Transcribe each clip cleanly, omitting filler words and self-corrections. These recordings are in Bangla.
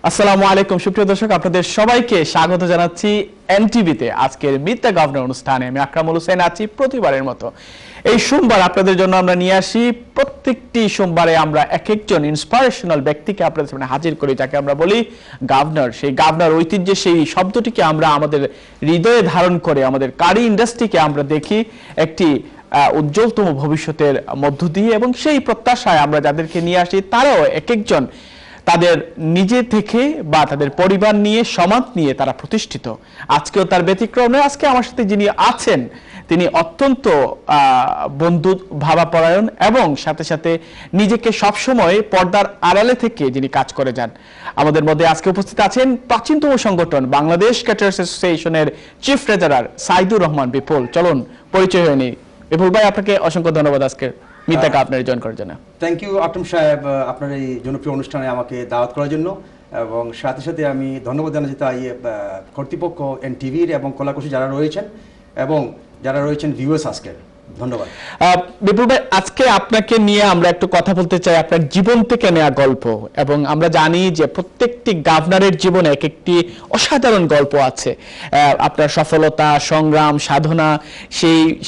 আসসালামু আলাইকুম সুপ্রিয় দর্শক, আপনাদের সবাইকে স্বাগত জানাচ্ছি এনটিভিতে আজকের মিট দ্য গভর্নর অনুষ্ঠানে। আমি আকরামুল হোসেন আছি প্রতিবারের মতো। এই সোমবার আপনাদের জন্য আমরা নিয়ে আসি, প্রত্যেকটি সোমবারে আমরা এক একজন ইন্সপিরেশনাল ব্যক্তিকে আপনাদের সামনে হাজির করি, যাকে আমরা বলি গভর্নর। সেই গভর্নর ঐতিহ্যের সেই শব্দটিকে আমরা আমাদের হৃদয়ে ধারণ করে আমাদের কারি ইন্ডাস্ট্রিকে আমরা দেখি একটি উজ্জ্বলতম ভবিষ্যতের মধ্য দিয়ে, এবং সেই প্রত্যাশায় আমরা যাদেরকে নিয়ে আসি তারাও এক একজন তাদের নিজে থেকে বা তাদের পরিবার নিয়ে সমাজ নিয়ে তারা প্রতিষ্ঠিত। আজকেও তার ব্যতিক্রম নয়। আজকে আমার সাথে যিনি আছেন তিনি অত্যন্ত বন্ধু ভাবাপরায়ণ এবং সাথে সাথে নিজেকে সবসময় পর্দার আড়ালে থেকে যিনি কাজ করে যান। আমাদের মধ্যে আজকে উপস্থিত আছেন প্রাচীনতম সংগঠন বাংলাদেশ ক্যাটারার্স অ্যাসোসিয়েশনের চিফ ট্রেজারার সাইদুর রহমান বিপুল। চলুন পরিচয় হয়ে নিই। বিপুল ভাই, আপনাকে অসংখ্য ধন্যবাদ আজকে মিতাকে আপনার জয়েন করার জন্য। থ্যাংক ইউ আকরাম সাহেব, আপনার এই জনপ্রিয় অনুষ্ঠানে আমাকে দাওয়াত করার জন্য, এবং সাথে সাথে আমি ধন্যবাদ জানাচ্ছি তাই কর্তৃপক্ষ এনটিভির এবং কলাকুশলী যারা রয়েছেন এবং যারা রয়েছেন ভিউয়ার্স আজকে ধন্যবাদ। বিপুল ভাই, আজকে আপনাকে নিয়ে আমরা একটু কথা বলতে চাই আপনার জীবন থেকে নেওয়া গল্প। এবং আমরা জানি যে প্রত্যেকটি গভর্নরের জীবনে এক একটি অসাধারণ গল্প আছে। আপনার সফলতা, সংগ্রাম, সাধনা,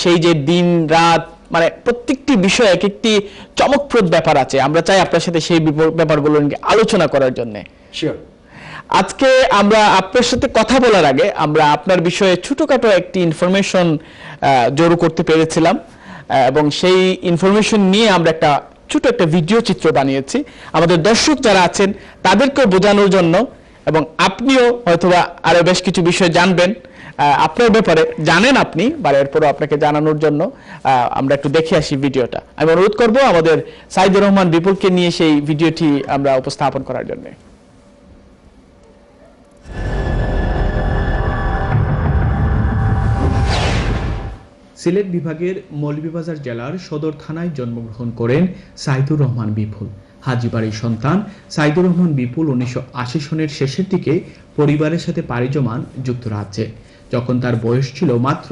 সেই যে দিন রাত, মানে প্রত্যেকটি বিষয়ে এক একটি চমকপ্রদ ব্যাপার আছে। আমরা চাই আপনার সাথে সেই ব্যাপারগুলো নিয়ে আলোচনা করার জন্য। শিওর। আজকে আমরা আপনার সাথে কথা বলার আগে আমরা আপনার বিষয়ে ছোটখাটো একটি ইনফরমেশন জড়ো করতে পেরেছিলাম, এবং সেই ইনফরমেশন নিয়ে আমরা ছোট একটা ভিডিও চিত্র বানিয়েছি আমাদের দর্শক যারা আছেন তাদেরকেও বোঝানোর জন্য, এবং আপনিও হয়তোবা আরো বেশ কিছু বিষয় জানবেন আপনার ব্যাপারে জানেন আপনি, বা এরপরও আপনাকে জানানোর জন্য আমরা একটু দেখে আসি ভিডিওটা। আমি অনুরোধ করব আমাদের সাইদুর রহমান বিপুলকে নিয়ে সেই ভিডিওটি আমরা উপস্থাপন করার জন্য। সিলেট বিভাগের মৌলভীবাজার জেলার সদর থানায় জন্মগ্রহণ করেন সাইদুর রহমান বিপুল। হাজীবাড়ির সন্তান সাইদুর রহমান বিপুল 1980 সনের শেষের দিকে পরিবারের সাথে পাড়ি জমান যুক্তরাজ্যে, যখন তার বয়স ছিল মাত্র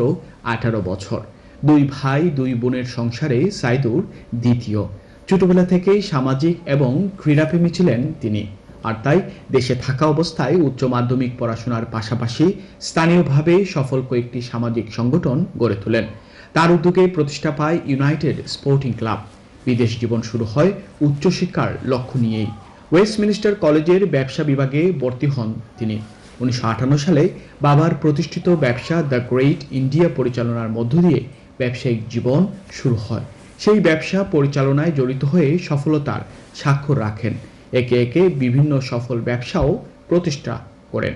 18 বছর। দুই ভাই দুই বোনের সংসারে সাইদুর দ্বিতীয়। ছোটবেলা থেকেই সামাজিক এবং ক্রীড়াপ্রেমী ছিলেন তিনি, আর তাই দেশে থাকা অবস্থায় উচ্চ মাধ্যমিক পড়াশোনার পাশাপাশি স্থানীয়ভাবে সফল কয়েকটি সামাজিক সংগঠন গড়ে তোলেন। তার উদ্যোগে প্রতিষ্ঠা পায় ইউনাইটেড স্পোর্টিং ক্লাব। বিদেশ জীবন শুরু হয় উচ্চশিক্ষার লক্ষ্য নিয়েই। ওয়েস্টমিনিস্টার কলেজের ব্যবসা বিভাগে ভর্তি হন তিনি। 1958 সালে বাবার প্রতিষ্ঠিত ব্যবসা দ্য গ্রেট ইন্ডিয়া পরিচালনার মধ্য দিয়ে ব্যবসায়িক জীবন শুরু হয়। সেই ব্যবসা পরিচালনায় জড়িত হয়ে সফলতার স্বাক্ষর রাখেন। একে একে বিভিন্ন সফল ব্যবসাও প্রতিষ্ঠা করেন।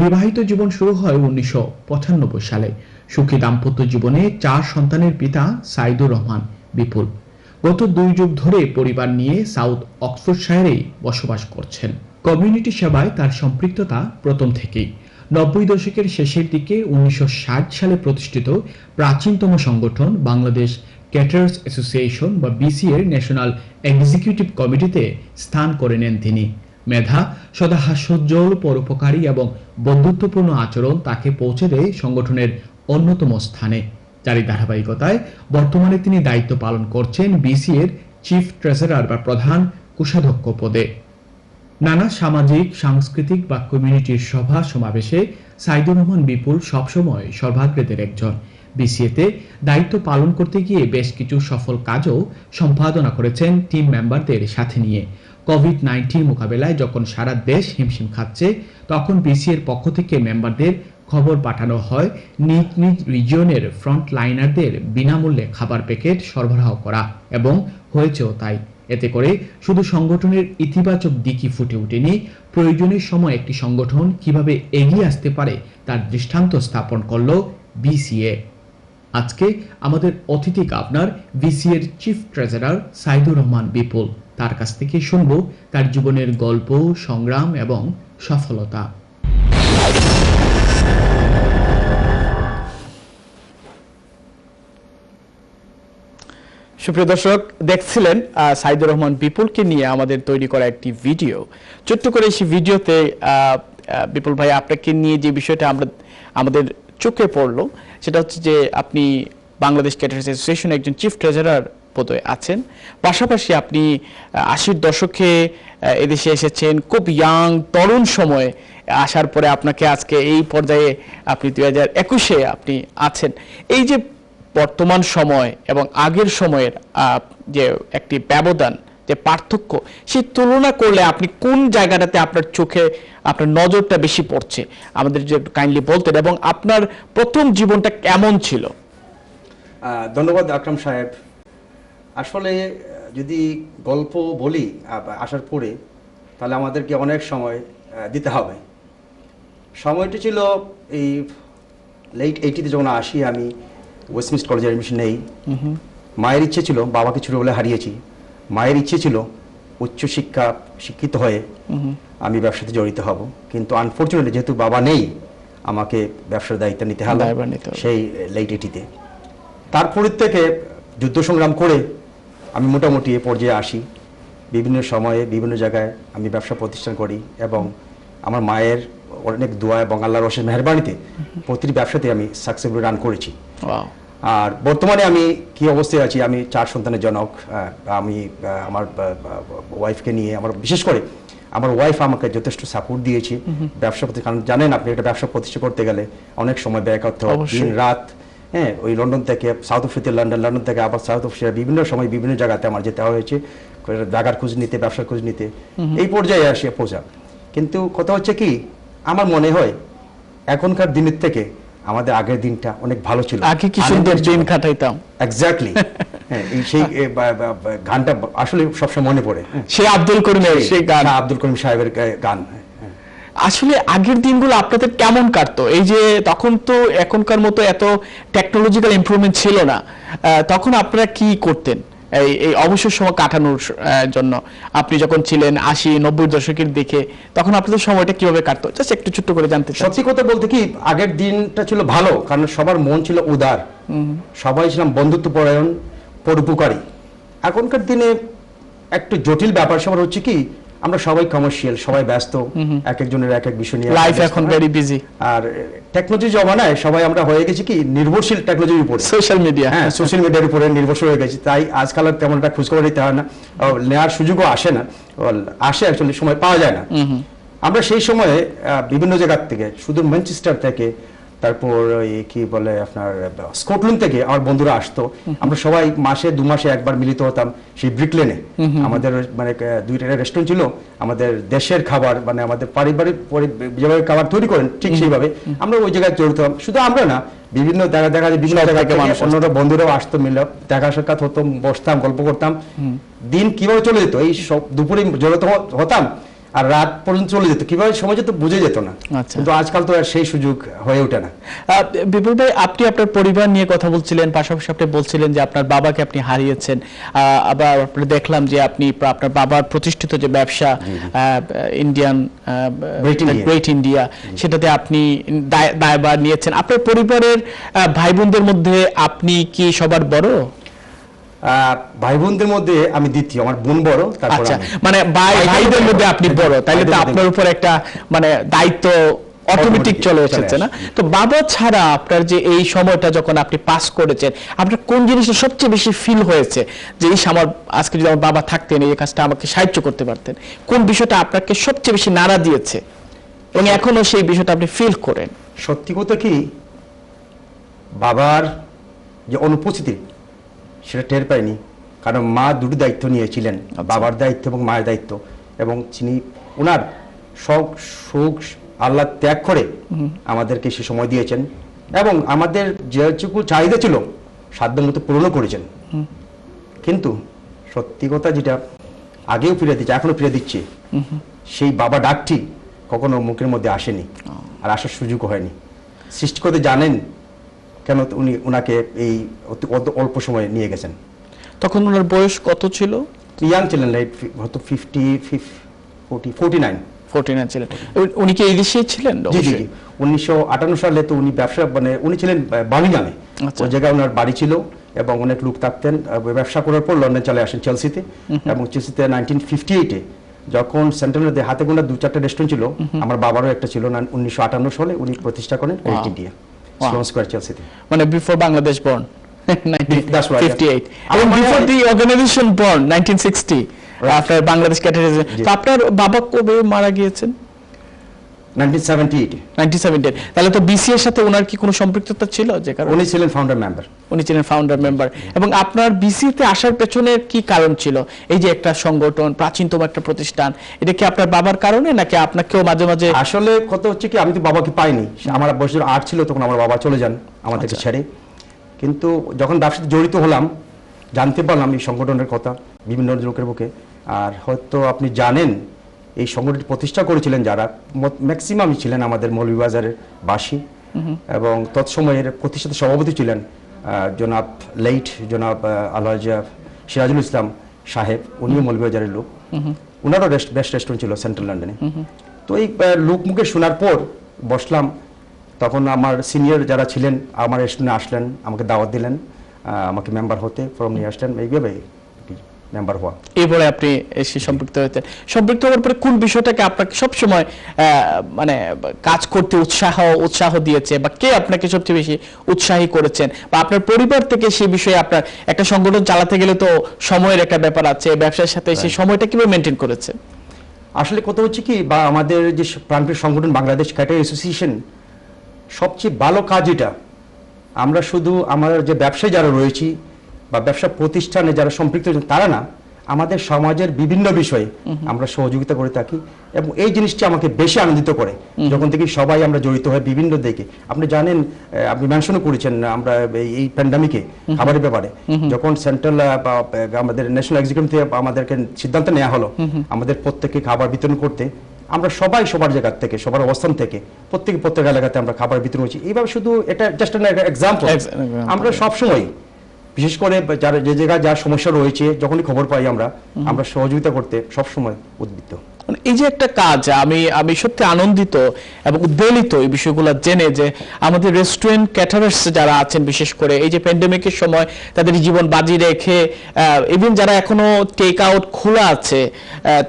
বিবাহিত জীবন শুরু হয় 1995 সালে। সুখী দাম্পত্য জীবনে 4 সন্তানের পিতা সাইদুর রহমান বিপুল। গত 2 যুগ ধরে পরিবার নিয়ে সাউথ অক্সফোর্ডশায়ারে বসবাস করছেন। কমিউনিটি সেবায় তার সম্পৃক্ততা প্রথম থেকেই। 90 দশকের শেষের দিকে 1960 সালে প্রতিষ্ঠিত প্রাচীনতম সংগঠন বাংলাদেশ ক্যাটারার্স অ্যাসোসিয়েশন বা বিসি এর ন্যাশনাল এক্সিকিউটিভ কমিটিতে স্থান করে নেন তিনি। মেধা, সদা হাস্যোজ্জ্বল, পরোপকারী এবং বন্ধুত্বপূর্ণ আচরণ তাকে পৌঁছে দেয় সংগঠনের অন্যতম স্থানে, যারই ধারাবাহিকতায় বর্তমানে তিনি দায়িত্ব পালন করছেন বিসি এর চিফ ট্রেজারার বা প্রধান কোষাধ্যক্ষ পদে। নানা সামাজিক, সাংস্কৃতিক বা কমিউনিটির সভা সমাবেশে সাইদুর রহমান বিপুল সবসময় সর্বাগ্রেদের একজন। বিসিএতে দায়িত্ব পালন করতে গিয়ে বেশ কিছু সফল কাজও সম্পাদনা করেছেন টিম মেম্বারদের সাথে নিয়ে। কোভিড-19 মোকাবেলায় যখন সারা দেশ হিমশিম খাচ্ছে, তখন বিসিএর পক্ষ থেকে মেম্বারদের খবর পাঠানো হয় নিজ নিজ রিজিয়নের ফ্রন্ট লাইনারদের বিনামূল্যে খাবার প্যাকেট সরবরাহ করা, এবং হয়েছেও তাই। এতে করে শুধু সংগঠনের ইতিবাচক দিকই ফুটে ওঠেনি, প্রয়োজনের সময় একটি সংগঠন কিভাবে এগিয়ে আসতে পারে তার দৃষ্টান্ত স্থাপন করল বিসিএ। আজকে আমাদের অতিথি গভর্নর বিসিএর চিফ ট্রেজারার সাইদুর রহমান বিপুল। তার কাছ থেকে শুনব তার জীবনের গল্প, সংগ্রাম এবং সফলতা। সুপ্রিয় দর্শক, দেখছিলেন সাইদুর রহমান বিপুলকে নিয়ে আমাদের তৈরি করা একটি ভিডিও। ছোট্ট করে সেই ভিডিওতে বিপুল ভাই আপনাকে নিয়ে যে বিষয়টা আমাদের চোখে পড়লো সেটা হচ্ছে যে আপনি বাংলাদেশ ক্যাটারার্স অ্যাসোসিয়েশনের একজন চিফ ট্রেজারার পদে আছেন, পাশাপাশি আপনি 80-র দশকে এদেশে এসেছেন খুব ইয়াং তরুণ সময়ে, আসার পরে আপনাকে আজকে এই পর্যায়ে আপনি 2021-এ আপনি আছেন। এই যে বর্তমান সময় এবং আগের সময়ের যে একটি ব্যবধান, যে পার্থক্য, সেই তুলনা করলে আপনি কোন জায়গাটাতে আপনার চোখে আপনার নজরটা বেশি পড়ছে আমাদের যে একটু কাইন্ডলি বলতেন, এবং আপনার প্রথম জীবনটা কেমন ছিল? ধন্যবাদ আকরাম সাহেব। আসলে যদি গল্প বলি আসার পরে, তাহলে আমাদেরকে অনেক সময় দিতে হবে। সময়টি ছিল এই লেট 80-তে যখন আসি, আমি ওয়েস্টমিনস্টার কলেজে অ্যাডমিশন নেই। মায়ের ইচ্ছে ছিল, বাবাকে ছোটবেলায় হারিয়েছি, মায়ের ইচ্ছে ছিল উচ্চশিক্ষা শিক্ষিত হয়ে আমি ব্যবসাতে জড়িত হব, কিন্তু আনফরচুনেটলি যেহেতু বাবা নেই, আমাকে ব্যবসার দায়িত্ব নিতে হলো সেই লেট 80-তে। তারপর থেকে যুদ্ধ সংগ্রাম করে আমি মোটামুটি এ পর্যায়ে আসি। বিভিন্ন সময়ে বিভিন্ন জায়গায় আমি ব্যবসা প্রতিষ্ঠান করি, এবং আমার মায়ের অনেক দোয়া এবং আল্লাহর অশেষ মেহেরবানিতে প্রতিটি ব্যবসাতে আমি সাকসেসফুলি রান করেছি। আর বর্তমানে আমি কি অবস্থায় আছি, আমি 4 সন্তানের জনক। আমি আমার ওয়াইফকে নিয়ে, আমার বিশেষ করে আমার ওয়াইফ আমাকে যথেষ্ট সাপোর্ট দিয়েছে ব্যবসা প্রতিষ্ঠান। কারণ জানেন আপনি, একটা ব্যবসা প্রতিষ্ঠা করতে গেলে অনেক সময় ব্যয় করতে হয়, দিন রাত। হ্যাঁ, ওই লন্ডন থেকে সাউথ আফ্রিকা, লন্ডন থেকে আবার সাউথ আফ্রিকা, বিভিন্ন সময় বিভিন্ন জায়গাতে আমার যেতে হয়েছে জায়গার খোঁজ নিতে, ব্যবসার খোঁজ নিতে, এই পর্যায়ে আসে পৌঁছা। কিন্তু কথা হচ্ছে কি, আমার মনে হয় এখনকার দিনের থেকে আমাদের আগের দিনটা অনেক ভালো ছিল। আগে কি সুন্দর দিন কাটাইতাম। এক্স্যাক্টলি। হ্যাঁ, সেই গানটা আসলে সবসময় মনে পড়ে, সেই আব্দুল করিমের সেই গান, আব্দুল করিম সাহেবের গান। আসলে আগের দিনগুলো আপনাদের কেমন কাটতো? এই যে তখন তো এখনকার মতো এত টেকনোলজিক্যাল ইমপ্রুভমেন্ট ছিল না, তখন আপনারা কি করতেন এই অবসর সময় কাটানোর জন্য? আপনি যখন ছিলেন 80-90 দশকের দিকে, তখন আপনাদের সময়টা কিভাবে কাটতো? জাস্ট একটু ছোট্ট করে জানতে চাই। সত্যি কথা বলতে কি, আগের দিনটা ছিল ভালো, কারণ সবার মন ছিল উদার, সবাই ছিলাম বন্ধুত্বপরায়ণ, পরোপকারী। এখনকার দিনে একটু জটিল ব্যাপার সবার হচ্ছে কি, আমরা সবাই কমার্শিয়াল, সবাই ব্যস্ত, এক একজনের এক এক বিষয় নিয়ে লাইফ এখন ভেরি বিজি। আর টেকনোলজি জমানায় সবাই আমরা হয়ে গেছি কি নির্ভরশীল টেকনোলজির উপরে, সোশ্যাল মিডিয়া। হ্যাঁ, সোশ্যাল মিডিয়ার উপরে নির্ভরশীল হয়ে গেছি। তাই আজকাল আর তেমন একটা খোঁজখবর নিতে হয় না, নেওয়ার সুযোগও আসে না, আসে অ্যাকচুয়ালি সময় পাওয়া যায় না। আমরা সেই সময়ে বিভিন্ন জায়গার থেকে, শুধু ম্যানচেস্টার থেকে, তারপর কি বলে আপনার স্কটল্যান্ড থেকে আমার বন্ধুরা আসতো। আমরা সবাই মাসে 2 মাসে একবার মিলিত হতাম সেই ব্রিকলেনে। আমাদের মানে 2টা রেস্টুরেন্ট ছিল, আমাদের দেশের খাবার, মানে আমাদের পারিবারিক যেভাবে খাবার তৈরি করেন ঠিক সেইভাবে আমরা ওই জায়গায় জড়িত হতাম। শুধু আমরা না, বিভিন্ন দেখা যায় বিভিন্ন জায়গা থেকে অন্যরা বন্ধুরাও আসতো, মিলে দেখা সাক্ষাৎ হতো, বসতাম, গল্প করতাম। দিন কিভাবে চলে যেত, এই সব দুপুরে জড়িত হতাম আর রাত পর্যন্ত চলে যেত, কিভাবে সময় যেত বুঝে যেত না। কিন্তু আজকাল তো আর সেই সুযোগ হয়ে ওঠে না। বিপুল ভাই, আপনি আপনার পরিবার নিয়ে কথা বলছিলেন, পাশাপাশি আপনি বলছিলেন যে আপনার বাবাকে আপনি হারিয়েছেন, আবার আপনি দেখলাম যে আপনি আপনার বাবার প্রতিষ্ঠিত যে ব্যবসা ইন্ডিয়ান গ্রেট ইন্ডিয়া, সেটাতে আপনি দায়ভার নিয়েছেন। আপনার পরিবারের ভাই বোনদের মধ্যে আপনি কি সবার বড়? ভাই বোনদের মধ্যে আমি দ্বিতীয়, আমার বোন বড়, তারপর আচ্ছা, মানে ভাইদের মধ্যে আপনি বড়, তাইলে তো আপনার উপর একটা মানে দায়িত্ব অটোমেটিক চলে এসেছে না? তো বাবা ছাড়া আপনার যে এই সময়টা যখন আপনি পাস করেছেন, আপনার কোন জিনিসটা সবচেয়ে বেশি ফিল হয়েছে যে এই আমার আজকে যদি আমার বাবা থাকতেন, এই কাজটা আমাকে সাহায্য করতে পারতেন? কোন বিষয়টা আপনাকে সবচেয়ে বেশি নাড়া দিয়েছে এবং এখনো সেই বিষয়টা আপনি ফিল করেন? সত্যি কথা কি, বাবার যে অনুপস্থিতি সেটা টের পাইনি, কারণ মা দুটো দায়িত্ব নিয়েছিলেন, বাবার দায়িত্ব এবং মায়ের দায়িত্ব, এবং তিনি ওনার সব সুখ আল্লাহ ত্যাগ করে আমাদেরকে সে সময় দিয়েছেন, এবং আমাদের যেটুকু চাহিদা ছিল সাধ্য মতো পূরণও করেছেন। কিন্তু সত্যি কথা যেটা আগেও ফিরে দিচ্ছে, এখনো ফিরে দিচ্ছে, সেই বাবা ডাকটি কখনো মুখের মধ্যে আসেনি, আর আসার সুযোগও হয়নি। সৃষ্টি করতে জানেন কেন উনি ওনাকে এই অল্প সময়ে নিয়ে গেছেন। তখন ওনার বয়স কত ছিল? ইয়াং ছিলেন, হয়তো 49 ছিলেন। উনি কি এই দেশে ছিলেন? জি জি, 1958 সালে তো উনি ব্যবসা, মানে উনি ছিলেন বার্মিংহামে, ওই জায়গায় ওনার বাড়ি ছিল এবং অনেক লোক থাকতেন। ব্যবসা করার পর লন্ডন চলে আসেন চেলসিতে, এবং চেলসিতে 1958-এ যখন সেন্ট্রালে হাতে গোনা 2-4টা রেস্টুরেন্ট ছিল, আমার বাবারও একটা ছিল, 1958 সালে উনি প্রতিষ্ঠা করেন গ্রেট ইন্ডিয়া, স্লোন স্কয়ার চেলসিতে। মানে before Bangladesh born. That's right. 58 এবং বিফোর দি অর্গানাইজেশন বর্ন 1960 আপনার বাংলাদেশ ক্যাটাগরি। তো আপনার বাবা কবে মারা গিয়েছেন? 1978 1978। তাহলে তো বিসি এর সাথে ওনার কি কোনো সম্পৃক্ততা ছিল? যে কারণে উনি ছিলেন ফাউন্ডার মেম্বার। উনি ছিলেন ফাউন্ডার মেম্বার। এবং আপনার বিসি তে আসার পেছনে কি কারণ ছিল? এই যে একটা সংগঠন, প্রাচীনতম একটা প্রতিষ্ঠান, এটা কি আপনার বাবার কারণে নাকি আপনাকেও মাঝে মাঝে? আসলে কথা হচ্ছে কি, আমি তো বাবাকে পাইনি। আমার বয়স 8 ছিল তখন আমার বাবা চলে যান আমাদেরকে ছেড়ে। কিন্তু যখন ব্যবসাতে জড়িত হলাম, জানতে পারলাম এই সংগঠনের কথা বিভিন্ন লোকের মুখে। আর হয়তো আপনি জানেন এই সংগঠনটি প্রতিষ্ঠা করেছিলেন যারা ম্যাক্সিমামই ছিলেন আমাদের মৌলভীবাজারের বাসী, এবং তৎসময়ের প্রতিষ্ঠাতা সভাপতি ছিলেন জনাব জনাব আলহাজ সিরাজুল ইসলাম সাহেব, উনিও মৌলভীবাজারের লোক। ওনারও বেস্ট রেস্টুরেন্ট ছিল সেন্ট্রাল লন্ডনে। তো এই লোক মুখে শোনার পর বসলাম, তখন আমার সিনিয়র যারা ছিলেন আমার রেস্টুরেন্টে আসলেন, আমাকে দাওয়াত দিলেন আমাকে মেম্বার হতে, ফর্ম নিয়ে আসলেন, এইভাবে মেম্বার হওয়া। এরপরে আপনি এসে সম্পৃক্ত হতেন। সম্পৃক্ত হওয়ার পরে কোন বিষয়টাকে আপনাকে সবসময় মানে কাজ করতে উৎসাহ দিয়েছে, বা কে আপনাকে সবচেয়ে বেশি উৎসাহী করেছেন, বা আপনার পরিবার থেকে সেই বিষয়ে? আপনার একটা সংগঠন চালাতে গেলে তো সময়ের একটা ব্যাপার আছে, ব্যবসার সাথে সেই সময়টা কিভাবে মেনটেন করেছেন? আসলে কথা হচ্ছে কি, বা আমাদের যে প্রাণপ্রিয় সংগঠন বাংলাদেশ ক্যাটারি অ্যাসোসিয়েশন, সবচেয়ে ভালো কাজ এটা। আমরা শুধু আমার যে ব্যবসায়ী যারা রয়েছি বা ব্যবসা প্রতিষ্ঠানে যারা সম্পৃক্ত তারা না, আমাদের সমাজের বিভিন্ন বিষয়ে আমরা সহযোগিতা করে থাকি, এবং এই জিনিসটি আমাকে বেশি আনন্দিত করে যখন থেকে সবাই আমরা জড়িত হয় বিভিন্ন দিকে। আপনি জানেন, আপনি মেনশনও করেছেন, আমরা এই প্যান্ডামিকে খাবারের ব্যাপারে যখন সেন্ট্রাল আমাদের ন্যাশনাল এক্সিকিউটিভ থেকে আমাদেরকে সিদ্ধান্ত নেওয়া হলো আমাদের প্রত্যেককে খাবার বিতরণ করতে, আমরা সবাই সবার জায়গা থেকে, সবার অবস্থান থেকে প্রত্যেক এলাকাতে আমরা খাবার বিতরণ করছি। এইভাবে শুধু এটা জাস্ট একটা এক্সাম্পল। আমরা সবসময় বিশেষ করে যারা যে জায়গায় যা সমস্যা রয়েছে যখনই খবর পাই আমরা সহযোগিতা করতে সবসময় উদ্বুদ্ধ। এই যে একটা কাজ, আমি সত্যি আনন্দিত এবং উদ্বেলিত এই বিষয়গুলো জেনে, যে আমাদের রেস্টুরেন্ট ক্যাটারার্স যারা আছেন, বিশেষ করে এই যে প্যান্ডেমিকের সময় তাদের জীবন বাজি রেখে, ইভেন যারা এখনো টেক আউট খোলা আছে,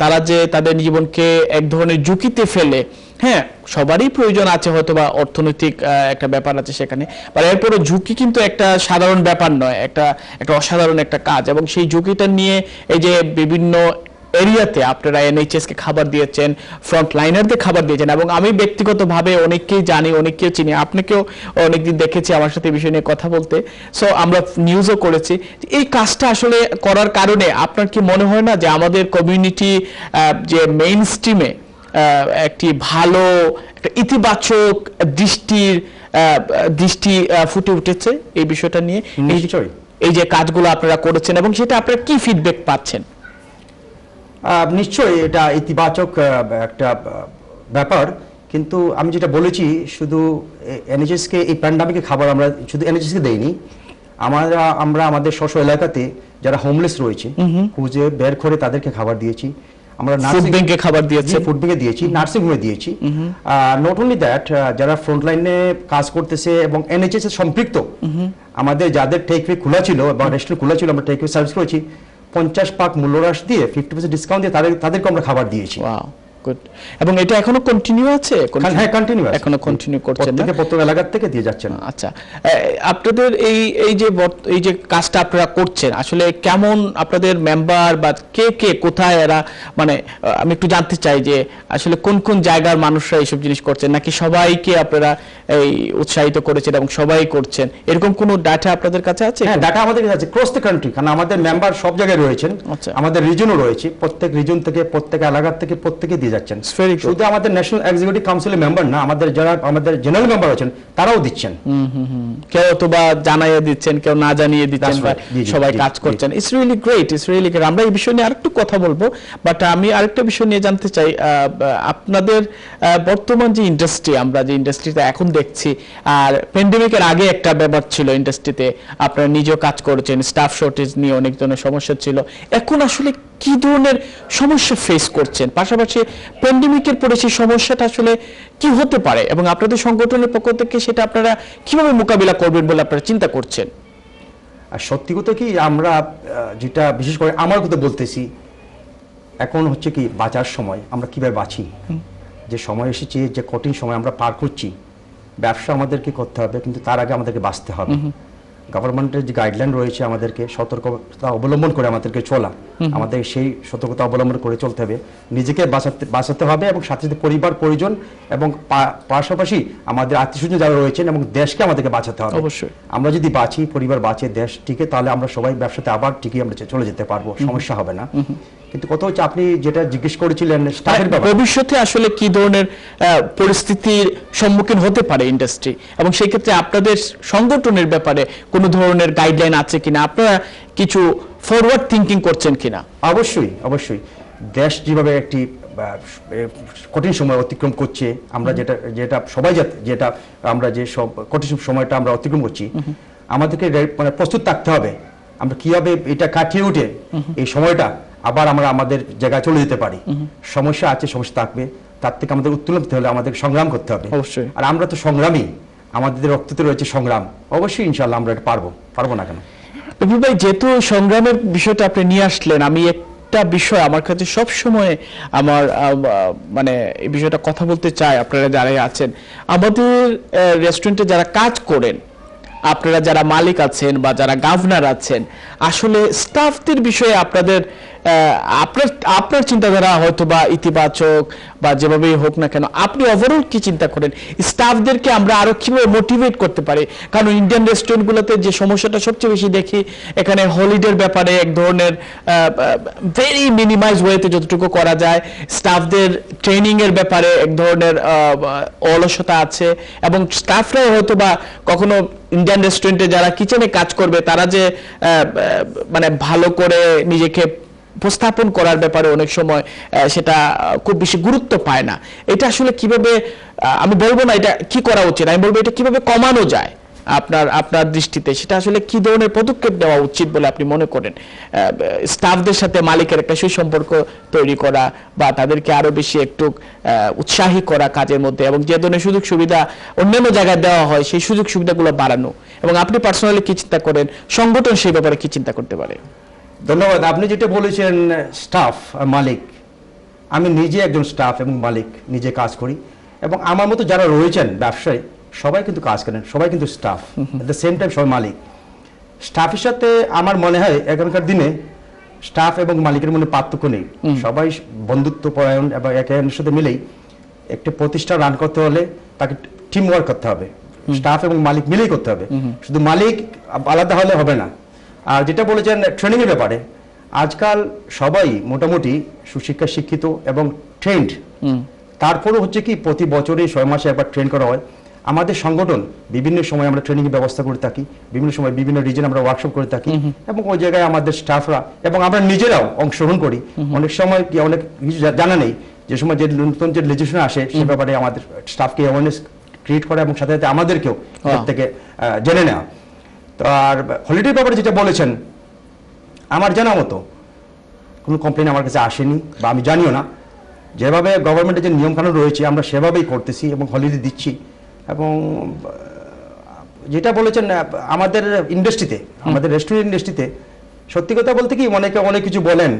তারা যে তাদের জীবনকে এক ধরনের ঝুঁকিতে ফেলে, হ্যাঁ সবারই প্রয়োজন আছে, হয়তো বা অর্থনৈতিক একটা ব্যাপার আছে সেখানে, বা এরপরও ঝুঁকি কিন্তু একটা সাধারণ ব্যাপার নয়, একটা অসাধারণ একটা কাজ। এবং সেই ঝুঁকিটা নিয়ে এই যে বিভিন্ন এরিয়াতে আপনারা এনএইচএস কে খাবার দিয়েছেন, ফ্রন্ট লাইনারদের খাবার দিয়েছেন, এবং আমি ব্যক্তিগতভাবে অনেককেই জানি, অনেককেও চিনি, আপনাকেও অনেকদিন দেখেছি আমার সাথে এই বিষয় নিয়ে কথা বলতে। সো আমরা নিউজও করেছি। এই কাজটা আসলে করার কারণে আপনার কি মনে হয় না যে আমাদের কমিউনিটি যে মেইন স্ট্রিমে একটি ভালো একটা ইতিবাচক দৃষ্টি ফুটে উঠেছে এই বিষয়টা নিয়ে? এই যে কাজগুলো আপনারা করেছেন, এবং সেটা আপনারা কি ফিডব্যাক পাচ্ছেন? নিশ্চয়ই এটা ইতিবাচক একটা ব্যাপার, কিন্তু আমি যেটা বলেছি, শুধু এনএইচএস কে এই প্যান্ডামিকে খাবার আমরা শুধু এনএইচএস কে দেইনি, আমরা আমাদের স্ব এলাকাতে যারা হোমলেস রয়েছে খুঁজে বের করে তাদেরকে খাবার দিয়েছি। আমরা ফুড ব্যাংকে খাবার দিয়েছি, নার্সিং হোমে দিয়েছি। নট অনলি দ্যাট, যারা ফ্রন্ট লাইনে কাজ করতেছে এবং এনএইচএস এর সম্পৃক্ত, আমাদের যাদের টেকওয়ে খোলা ছিল বা রেস্টুরেন্ট খোলা ছিল, আমরা টেকওয়ে সার্ভিস করেছি 50% মূল্যহ্রাস দিয়ে 50% ডিসকাউন্ট দিয়ে তাদেরকে আমরা খাবার দিয়েছি। গুড। এবং এটা এখনো কন্টিনিউ আছে? হ্যাঁ, কন্টিনিউ আছে, এখনো কন্টিনিউ করছেন না? প্রত্যেক এলাকা থেকে দিয়ে যাচ্ছেন। আচ্ছা, আপনাদের এই যে কাজটা আপনারা করছেন, আসলে কেমন আপনাদের মেম্বার বা কে কোথায় এরা, মানে আমি একটু জানতে চাই যে আসলে কোন কোন জায়গার মানুষরা এইসব জিনিস করছেন, নাকি সবাইকে আপনারা এই উৎসাহিত করেছেন এবং সবাই করছেন, এরকম কোনো ডাটা আপনাদের কাছে আছে? হ্যাঁ, ডাটা আমাদের কাছে আছে ক্রস দ্য কান্ট্রি, কারণ আমাদের মেম্বার সব জায়গায় রয়েছেন। আমাদের রিজনও রয়েছে, প্রত্যেক রিজন থেকে, প্রত্যেক এলাকা থেকে প্রত্যেকে দিয়ে যাচ্ছেন। শুধু আমাদের ন্যাশনাল এক্সিকিউটিভ কাউন্সিলের মেম্বার না, আমাদের যারা আমাদের জেনারেল মেম্বার আছেন তারাও দিচ্ছেন। কেউ অথবা জানাইয়ে দিচ্ছেন, কেউ না জানিয়ে দিচ্ছেন, সবাই কাজ করছেন। It's really great, it's really great. আমরা এই বিষয় নিয়ে আরেকটু কথা বলবো, বাট আমি আরেকটা বিষয় নিয়ে জানতে চাই, আপনাদের বর্তমান যে ইন্ডাস্ট্রি, আমরা যে ইন্ডাস্ট্রিতে এখন দেখছি, আর প্যান্ডেমিকের আগে একটা ব্যাপার ছিল ইন্ডাস্ট্রিতে, আপনারা নিজেও কাজ করেছেন, স্টাফ শর্টেজ নিয়ে অনেক ধরনের সমস্যা ছিল। এখন আসলে কি ধরনের সমস্যা ফেস করছেন? পাশাপাশি প্যান্ডেমিকের পরে সেই সমস্যাটা আসলে কি হতে পারে, এবং আপনাদের সংগঠনের পক্ষ থেকে সেটা আপনারা কিভাবে মোকাবিলা করবেন বলে আপনারা চিন্তা করছেন? আর সত্যি কথা কি, আমরা যেটা বিশেষ করে আমার কথা বলতেছি, এখন হচ্ছে কি বাঁচার সময়, আমরা কিভাবে বাঁচি, যে সময় এসেছে, যে কঠিন সময় আমরা পার করছি, ব্যবসা আমাদেরকে করতে হবে, কিন্তু তার আগে আমাদেরকে বাঁচতে হবে। গভর্নমেন্টের যে গাইডলাইন রয়েছে আমাদেরকে সতর্কতা অবলম্বন করে আমাদেরকে চলা, আমাদের সেই সতর্কতা অবলম্বন করে চলতে হবে, নিজেকে বাঁচাতে হবে এবং সাথে সাথে পরিবার পরিজন এবং পাশাপাশি আমাদের আত্মীয়স্বজন যারা রয়েছেন এবং দেশকে আমাদেরকে বাঁচাতে হবে। অবশ্যই আমরা যদি বাঁচি, পরিবার বাঁচে, দেশ টিকে, তাহলে আমরা সবাই ব্যবসাতে আবার টিকে আমরা চলে যেতে পারবো, সমস্যা হবে না। কিন্তু কথা হচ্ছে আপনি যেটা জিজ্ঞেস করেছিলেন স্টাফের ব্যাপারে, ভবিষ্যতে আসলে কি ধরনের পরিস্থিতির সম্মুখীন হতে পারে ইন্ডাস্ট্রি, এবং সেই ক্ষেত্রে আপনাদের সংগঠনের ব্যাপারে কোনো ধরনের গাইডলাইন আছে কিনা, আপনারা কিছু ফরওয়ার্ড থিঙ্কিং করছেন কিনা? অবশ্যই অবশ্যই। দেশ যেভাবে একটি কঠিন সময় অতিক্রম করছে, আমরা যেটা সবাই যেটা আমরা যে সব কঠিন সময়টা আমরা অতিক্রম করছি, আমাদেরকে মানে প্রস্তুত থাকতে হবে আমরা কিভাবে এটা কাটিয়ে উঠে এই সময়টা আবার আমরা আমাদের জায়গায় চলে যেতে পারি। সমস্যা আছে, সমস্যা থাকবে, তার থেকে আমাদের উত্তোলন হতে হলে আমাদের সংগ্রাম করতে হবে। অবশ্যই। আর আমরা তো সংগ্রামী, আমাদের রক্ততে রয়েছে সংগ্রাম, অবশ্যই ইনশাআল্লাহ আমরা এটা পারবো না কেন। বিপুল ভাই, যেহেতু সংগ্রামের বিষয়টা আপনি নিয়ে আসলেন, আমি একটা বিষয় আমার কাছে সব সময় আমার মানে এই বিষয়টা কথা বলতে চাই। আপনারা যারা আছেন আমাদের রেস্টুরেন্টে যারা কাজ করেন, আপনারা যারা মালিক আছেন বা যারা গভর্নর আছেন, আসলে স্টাফদের বিষয়ে আপনাদের আপনার চিন্তাধারা হয়তো বা ইতিবাচক বা যেভাবেই হোক না কেন, আপনি ওভারঅল কি চিন্তা করেন স্টাফদেরকে আমরা আরো কিভাবে মোটিভেট করতে পারি? কারণ ইন্ডিয়ান রেস্টুরেন্টগুলোতে যে সমস্যাটা সবচেয়ে বেশি দেখি, এখানে হলিডের ব্যাপারে এক ধরনের ভেরি মিনিমাইজ ওয়েতে যতটুকু করা যায়, স্টাফদের ট্রেনিং এর ব্যাপারে এক ধরনের অলসতা আছে, এবং স্টাফরাও হয়তো বা কখনো ইন্ডিয়ান রেস্টুরেন্টে যারা কিচেনে কাজ করবে তারা যে মানে ভালো করে নিজেকে উপস্থাপন করার ব্যাপারে অনেক সময় সেটা খুব বেশি গুরুত্ব পায় না। এটা আসলে কিভাবে, আমি বলবো না এটা কি করা উচিত, আমি বলবো এটা কিভাবে কমানো যায় আপনার দৃষ্টিতে, সেটা আসলে কি ধরনের পদক্ষেপ নেওয়া উচিত বলে আপনি মনে করেন? স্টাফদের সাথে মালিকের একটা সুসম্পর্ক তৈরি করা বা তাদেরকে আরো বেশি একটু উৎসাহী করা কাজের মধ্যে, এবং যে ধরনের সুযোগ সুবিধা অন্যান্য জায়গায় দেওয়া হয় সেই সুযোগ সুবিধাগুলো বাড়ানো, এবং আপনি পার্সোনালি কি চিন্তা করেন, সংগঠন সেই ব্যাপারে কি চিন্তা করতে পারে? ধন্যবাদ। আপনি যেটা বলেছেন স্টাফ মালিক, আমি নিজে একজন স্টাফ এবং মালিক, নিজে কাজ করি, এবং আমার মতো যারা রয়েছেন ব্যবসায়ী সবাই কিন্তু কাজ করেন, সবাই কিন্তু staff, at the same time সবাই মালিক। স্টাফের সাথে আমার মনে হয় এখনকার দিনে স্টাফ এবং মালিকের মধ্যে পার্থক্য নেই, সবাই বন্ধুত্ব পরায়ণ এবং একে অন্যের সাথে মিলেই একটা প্রতিষ্ঠান রান করতে হলে তাকে টিম ওয়ার্ক করতে হবে, স্টাফ এবং মালিক মিলেই করতে হবে, শুধু মালিক আলাদা হলে হবে না। আর যেটা বলেছেন ট্রেনিং এর ব্যাপারে, আজকাল সবাই মোটামুটি সুশিক্ষা শিক্ষিত এবং ট্রেন্ড, তারপরও হচ্ছে কি প্রতি বছরই 6 মাসে একবার ট্রেন করা হয়। আমাদের সংগঠন বিভিন্ন সময় আমরা ট্রেনিং এর ব্যবস্থা করে থাকি, বিভিন্ন সময় বিভিন্ন রিজন আমরা ওয়ার্কশপ করে থাকি, এবং ওই জায়গায় আমাদের স্টাফরা এবং আমরা নিজেরাও অংশগ্রহণ করি। অনেক সময় কি অনেক কিছু জানা নেই, যে সময় যে নতুন যে লেজিসলেশন আসে সে ব্যাপারে আমাদের স্টাফকে অ্যাওয়ারনেস ক্রিয়েট করা এবং সাথে সাথে আমাদেরকেও থেকে জেনে নেওয়া। তো আর হলিডের ব্যাপারে যেটা বলেছেন, আমার জানা মতো কোনো কমপ্লেন আমার কাছে আসেনি বা আমি জানিও না। যেভাবে গভর্নমেন্টের যে নিয়মকানুন রয়েছে আমরা সেভাবেই করতেছি এবং হলিডে দিচ্ছি। এবং যেটা বলেছেন আমাদের ইন্ডাস্ট্রিতে, আমাদের রেস্টুরেন্ট ইন্ডাস্ট্রিতে সত্যি কথা বলতে কি অনেকে অনেক কিছু বলেন,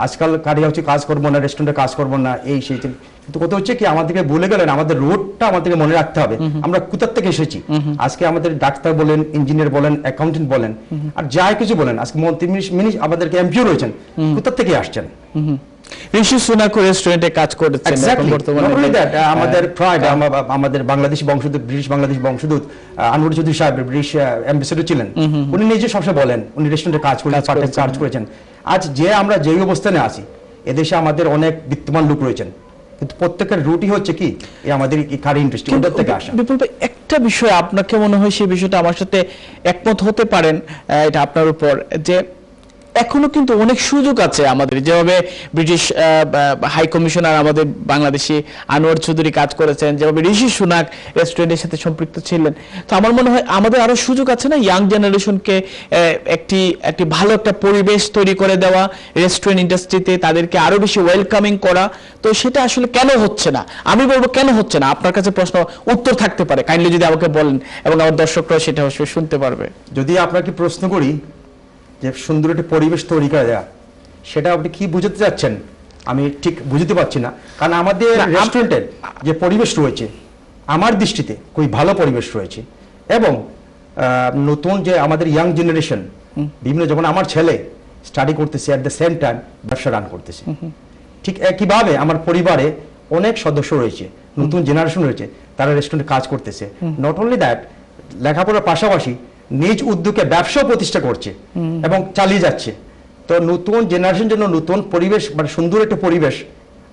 আজকাল কারিয়া হচ্ছে কাজ করবো না, রেস্টুরেন্টে কাজ করবো না, এই সেই। কিন্তু কথা হচ্ছে কি আমাদেরকে বলে গেলেন আমাদের রোডটা আমাদেরকে মনে রাখতে হবে, আমরা কোথা থেকে এসেছি। আজকে আমাদের ডাক্তার বলেন, ইঞ্জিনিয়ার বলেন, অ্যাকাউন্টেন্ট বলেন, আর যাই কিছু বলেন, আজকে মন্ত্রী মিনিস্টার আমাদেরকে এমপিও রয়েছেন, কোথা থেকে আসছেন? ঋষি সুনাক রেস্টুরেন্টে কাজ করছেন আমাদের প্রাইড, আমাদের বাংলাদেশি বংশোদ্ভূত, ব্রিটিশ বাংলাদেশি বংশোদ্ভূত আনোয়ার চৌধুরী সাহেব ব্রিটিশ অ্যাম্বাসেডর ছিলেন, উনি নিজে সবসময় বলেন উনি রেস্টুরেন্টে কাজ করেছেন। আজ যে আমরা যেই অবস্থানে আছি, এদেশে আমাদের অনেক বিত্তমান লোক রয়েছেন, কিন্তু প্রত্যেকের রুটি হচ্ছে কি আমাদের কারি ইন্ডাস্ট্রি, ওদের থেকে আসা। বিপুল ভাই, একটা বিষয় আপনাকে মনে হয় সেই বিষয়টা আমার সাথে একমত হতে পারেন, এটা আপনার উপর, যে এখনো কিন্তু অনেক সুযোগ আছে আমাদের। যেভাবে ব্রিটিশ হাই কমিশনার আমাদের বাংলাদেশি আনোয়ার চৌধুরী কাজ করেছেন, যেভাবে ঋষি সুনাক রেস্টুরেন্টের সাথে সম্পৃক্ত ছিলেন, তো আমার মনে হয় আমাদের আরো সুযোগ আছে না ইয়াং জেনারেশনকে একটি ভালো একটা পরিবেশ তৈরি করে দেওয়া, রেস্টুরেন্ট ইন্ডাস্ট্রিতে তাদেরকে আরো বেশি ওয়েলকামিং করা। তো সেটা আসলে কেন হচ্ছে না? আমি বলবো কেন হচ্ছে না। আপনার কাছে প্রশ্ন উত্তর থাকতে পারে, কাইন্ডলি যদি আমাকে বলেন, এবং আমার দর্শকরা সেটা অবশ্যই শুনতে পারবে। যদি আপনাকে প্রশ্ন করি যে সুন্দর একটা পরিবেশ তৈরি করে দেওয়া, সেটা আপনি কি বুঝতে চাচ্ছেন আমি ঠিক বুঝতে পারছি না। কারণ আমাদের রেস্টুরেন্টের যে পরিবেশ রয়েছে আমার দৃষ্টিতে খুবই ভালো পরিবেশ রয়েছে, এবং নতুন যে আমাদের ইয়াং জেনারেশন বিভিন্ন, যখন আমার ছেলে স্টাডি করতেছে অ্যাট দ্য সেম টাইম ব্যবসা রান করতেছে, ঠিক একইভাবে আমার পরিবারে অনেক সদস্য রয়েছে, নতুন জেনারেশন রয়েছে, তারা রেস্টুরেন্টে কাজ করতেছে। নট অনলি দ্যাট, লেখাপড়ার পাশাপাশি নিজ উদ্যোগে ব্যবসাও প্রতিষ্ঠা করছে এবং চালিয়ে যাচ্ছে। তো নতুন জেনারেশন জন্য নতুন পরিবেশ, মানে সুন্দর একটা পরিবেশ,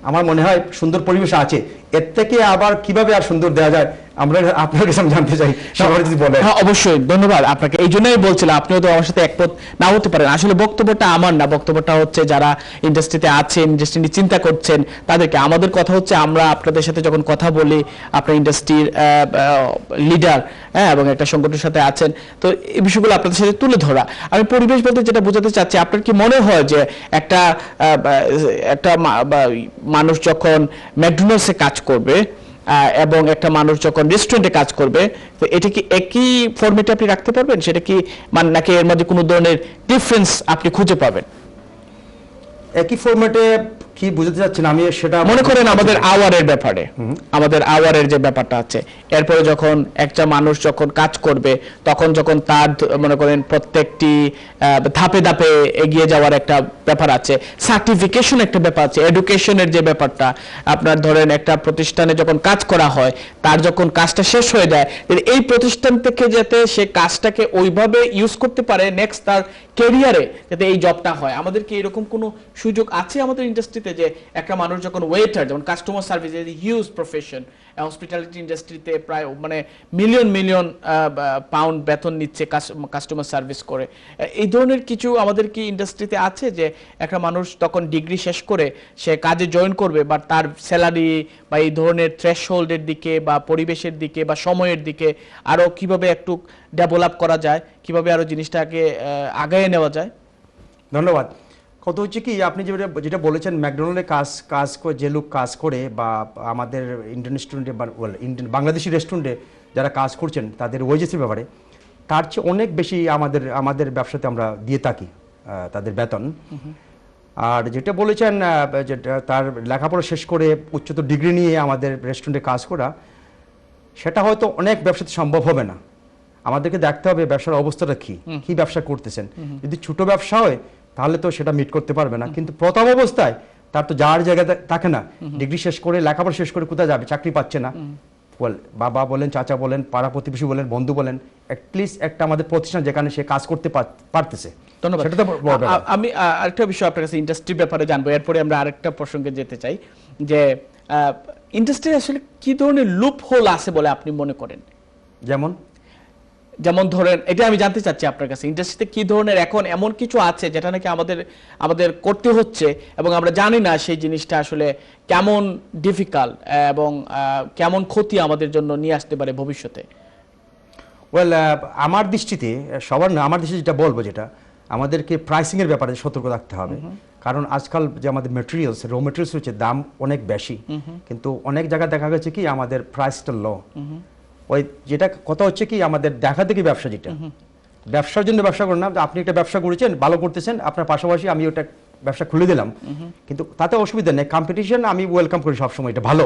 আমার মনে হয় সুন্দর পরিবেশ আছে। এর থেকে আবার কিভাবে আর সুন্দর দেওয়া যায়, আমরা আপনার কাছে আমি জানতে চাই, সবাই যদি বলেন। হ্যাঁ, অবশ্যই, ধন্যবাদ আপনাকে। এই জন্যই বলছিলাম, আপনিও তো আমার সাথে একমত না হতে পারেন। আসলে বক্তব্যটা আমার না, বক্তব্যটা হচ্ছে যারা ইন্ডাস্ট্রিতে আছেন, ইন্ডাস্ট্রি নিয়ে চিন্তা করছেন তাদেরকে। আমাদের কথা হচ্ছে আমরা আপনাদের সাথে যখন কথা বলি, আপনার ইন্ডাস্ট্রির লিডার, হ্যাঁ, এবং একটা সংগঠনের সাথে আছেন, তো এই বিষয়গুলো আপনাদের সাথে তুলে ধরা। আমি পরিবেশ বলতে যেটা বোঝাতে চাচ্ছি, আপনার কি মনে হয় যে একটা মানুষ যখন ম্যাকডোনাল্ডসে কাজ করবে এবং একটা মানুষ যখন রেস্টুরেন্টে কাজ করবে, তো এটা কি একই ফরম্যাটে আপনি রাখতে পারবেন? সেটা কি মানে, নাকি এর মধ্যে কোনো ধরনের ডিফারেন্স আপনি খুঁজে পাবেন? একই ফরম্যাটে কি বুঝতে চাচ্ছেন আমি সেটা মনে করেন আমাদের আওয়ারের ব্যাপারে, আমাদের আওয়ারের যে ব্যাপারটা আছে, এরপরে যখন একটা মানুষ যখন কাজ করবে, তখন যখন তার মনে করেন প্রত্যেকটি ধাপে ধাপে এগিয়ে যাওয়ার একটা ব্যাপার আছে, সার্টিফিকেশন একটা ব্যাপার আছে, এডুকেশনের যে ব্যাপারটা, আপনার ধরেন একটা প্রতিষ্ঠানে যখন কাজ করা হয়, তার যখন কাজটা শেষ হয়ে যায়, এই প্রতিষ্ঠান থেকে যাতে সে কাজটাকে ওইভাবে ইউজ করতে পারে নেক্সট তার ক্যারিয়ারে, যাতে এই জবটা হয়। আমাদের কি এরকম কোনো সুযোগ আছে আমাদের ইন্ডাস্ট্রিতে, যে একটা মানুষ যখন ওয়েটার, যেমন customer service, huge profession, hospitality ইন্ডাস্ট্রিতে প্রায় মানে মিলিয়ন মিলিয়ন পাউন্ড বেতন নিচ্ছে কাস্টমার সার্ভিস করে, এই ধরনের কিছু আমাদের কি ইন্ডাস্ট্রিতে আছে যে একটা মানুষ তখন ডিগ্রি শেষ করে সে কাজে জয়েন করবে, বা তার স্যালারি বা এই ধরনের থ্রেশহোল্ডের দিকে বা পরিবেশের দিকে বা সময়ের দিকে আরো কিভাবে একটু ডেভেলপ করা যায়, কিভাবে আরো জিনিসটাকে আগায় নেওয়া যায়? ধন্যবাদ। কত হচ্ছে কি, আপনি যেটা বলেছেন ম্যাকডোনাল্ডে কাজ করে যে লোক কাজ করে, বা আমাদের ইন্ডিয়ান রেস্টুরেন্টে বা ইন্ডিয়ান বাংলাদেশি রেস্টুরেন্টে যারা কাজ করছেন তাদের ওয়েজেসের ব্যাপারে তার চেয়ে অনেক বেশি আমাদের ব্যবসাতে আমরা দিয়ে থাকি তাদের বেতন। আর যেটা বলেছেন, যেটা তার লেখাপড়া শেষ করে উচ্চতর ডিগ্রি নিয়ে আমাদের রেস্টুরেন্টে কাজ করা, সেটা হয়তো অনেক ব্যবসাতে সম্ভব হবে না। আমাদেরকে দেখতে হবে ব্যবসার অবস্থাটা কি ব্যবসা করতেছেন। যদি ছোট ব্যবসা হয় তাহলে তো সেটা মিট করতে পারবে না, কিন্তু প্রথম অবস্থায় তার তো যার জায়গাতে থাকে না, ডিগ্রি শেষ করে লেখাপড়া শেষ করে কোথায় যাবে, চাকরি পাচ্ছে না, বাবা বলেন, চাচা বলেন, পাড়া প্রতিবেশী বলেন, বন্ধু বলেন, অ্যাটলিস্ট একটা আমাদের প্রতিষ্ঠান যেখানে সে কাজ করতে পারতেছে। ধন্যবাদ। আমি আরেকটা বিষয় আপনার কাছে ইন্ডাস্ট্রির ব্যাপারে জানবো, এরপরে আমরা আরেকটা প্রসঙ্গে যেতে চাই, যে ইন্ডাস্ট্রি আসলে কি ধরনের লুপ হোল আছে বলে আপনি মনে করেন? যেমন ধরেন, এটা আমি জানতে চাচ্ছি আপনার কাছে, ইন্ডাস্ট্রিতে কি ধরনের এখন এমন কিছু আছে যেটা নাকি আমাদের করতে হচ্ছে এবং আমরা জানি না সেই জিনিসটা আসলে কেমন ডিফিকাল্ট এবং কেমন ক্ষতি আমাদের জন্য নিয়ে আসতে পারে ভবিষ্যতে? আমার দৃষ্টিতে, সবার না, আমার দৃষ্টিতে যেটা বলবো, যেটা আমাদেরকে প্রাইসিং এর ব্যাপারে সতর্ক থাকতে হবে। কারণ আজকাল যে আমাদের মেটেরিয়ালস, র মেটেরিয়ালস হচ্ছে দাম অনেক বেশি, কিন্তু অনেক জায়গায় দেখা গেছে কি আমাদের প্রাইসটা লো। ওই যেটা কথা হচ্ছে কি, আমাদের দেখা দেখি ব্যবসা, যেটা ব্যবসার জন্য ব্যবসা করেন না, আপনি একটা ব্যবসা করেছেন, ভালো করতেছেন, আপনার পাশাপাশি আমি ওটা ব্যবসা খুলে দিলাম, কিন্তু তাতে অসুবিধা নেই, কম্পিটিশন আমি ওয়েলকাম করি সবসময়, এটা ভালো।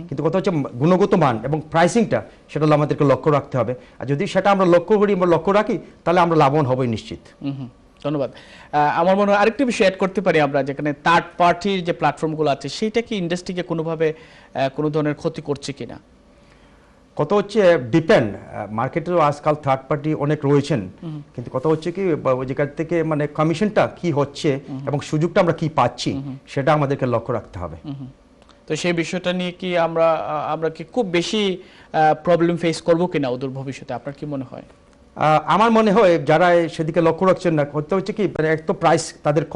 কিন্তু কথা হচ্ছে গুণগত মান এবং প্রাইসিংটা, সেটা আমাদেরকে লক্ষ্য রাখতে হবে। আর যদি সেটা আমরা লক্ষ্য রাখি, তাহলে আমরা লাভবান হবই নিশ্চিত। ধন্যবাদ। আমার মনে হয় আরেকটি বিষয় অ্যাড করতে পারি আমরা, যেখানে থার্ড পার্টির যে প্ল্যাটফর্মগুলো আছে, সেইটা কি ইন্ডাস্ট্রিকে কোনোভাবে কোনো ধরনের ক্ষতি করছে কিনা? কথা হচ্ছে ডিপেন্ড, মার্কেটেও আজকাল থার্ড পার্টি অনেক রয়েছেন, কিন্তু কথা হচ্ছে কি ওই জায়গা থেকে মানে কমিশনটা কি হচ্ছে এবং সুযোগটা আমরা কি পাচ্ছি, সেটা আমাদেরকে লক্ষ্য রাখতে হবে। তো সেই বিষয়টা নিয়ে কি আমরা কি খুব বেশি প্রবলেম ফেস করবো কিনা অদূর ভবিষ্যতে, আপনার কি মনে হয়? আমার মনে হয় যারা সেদিকে লক্ষ্য রাখছেন না, করতে হচ্ছে কি, এক তো প্রাইস তাদের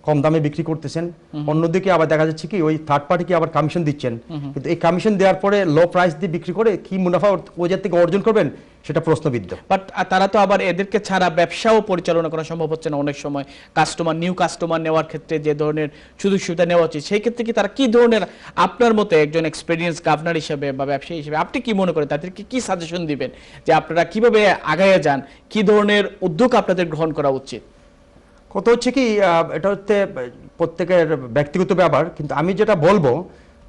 কম দামে বিক্রি করতেছেন, অন্যদিকে আবার দেখা যাচ্ছে কি ওই থার্ড পার্টিকে আবার কমিশন দিচ্ছেন, কিন্তু এই কমিশন দেওয়ার পরে লো প্রাইস দিয়ে বিক্রি করে কি মুনাফা ওই থেকে অর্জন করবেন, সেটা প্রশ্নবিদ্ধ। বাট তারা তো আবার এদেরকে ছাড়া ব্যবসাও পরিচালনা করা সম্ভব হচ্ছে না অনেক সময়। নিউ কাস্টমার নেওয়ার ক্ষেত্রে যে ধরনের সুযোগ সুবিধা নেওয়া উচিত, সেই ক্ষেত্রে কি তারা কি ধরনের, আপনার মতে একজন এক্সপিরিয়েন্স গভর্নর হিসেবে বা ব্যবসায়ী হিসেবে আপনি কি মনে করেন, তাদেরকে কি সাজেশন দিবেন যে আপনারা কিভাবে আগায় যান, কি ধরনের উদ্যোগ আপনাদের গ্রহণ করা উচিত? কথা হচ্ছে কি, এটা হচ্ছে প্রত্যেকের ব্যক্তিগত ব্যাপার, কিন্তু আমি যেটা বলবো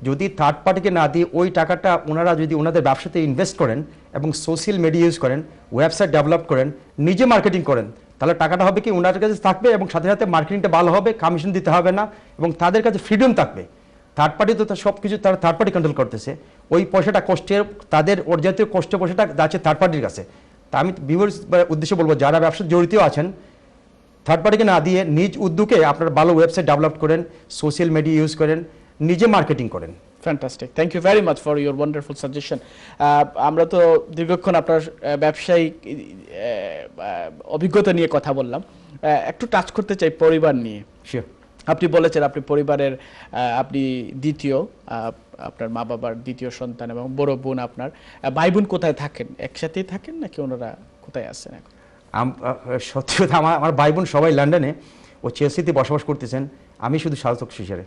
যদি থার্ড পার্টিকে না দিয়ে ওই টাকাটা ওনারা যদি ওনাদের ব্যবসাতে ইনভেস্ট করেন এবং সোশ্যাল মিডিয়া ইউজ করেন, ওয়েবসাইট ডেভেলপ করেন, নিজে মার্কেটিং করেন, তাহলে টাকাটা হবে কি ওনাদের কাছে থাকবে এবং সাথে সাথে মার্কেটিংটা ভালো হবে, কমিশন দিতে হবে না এবং তাদের কাছে ফ্রিডম থাকবে। থার্ড পার্টি তো সব কিছু তারা থার্ড পার্টি কন্ট্রোল করতেছে, ওই পয়সাটা কষ্টের তাদের ওর জাতীয় কষ্টের পয়সাটা যাচ্ছে থার্ড পার্টির কাছে। তা আমি ভিউয়ার্স উদ্দেশ্যে বলবো যারা ব্যবসায় জড়িত আছেন, থার্ড পার্টিকে না দিয়ে নিজ উদ্যোগে আপনারা ভালো ওয়েবসাইট ডেভেলপ করেন, সোশ্যাল মিডিয়া ইউজ করেন, নিজে মার্কেটিং করেন। Fantastic, thank you very much for your wonderful suggestion. আমরা তো দীর্ঘক্ষণ আপনার ব্যবসায়িক অভিজ্ঞতা নিয়ে কথা বললাম, একটু টাচ করতে চাই পরিবার নিয়ে। শিওর। আপনি বলেছেন আপনি পরিবারের আপনি দ্বিতীয়, আপনার মা বাবার দ্বিতীয় সন্তান এবং বড় বোন আপনার। ভাই বোন কোথায় থাকেন? একসাথেই থাকেন নাকি ওনারা কোথায় আছেন এখন? সত্যি কথা আমার ভাই বোন সবাই লন্ডনে ও চেলসিতে বসবাস করতেছেন, আমি শুধু সাউথ অক্সফোর্ডশায়ারে।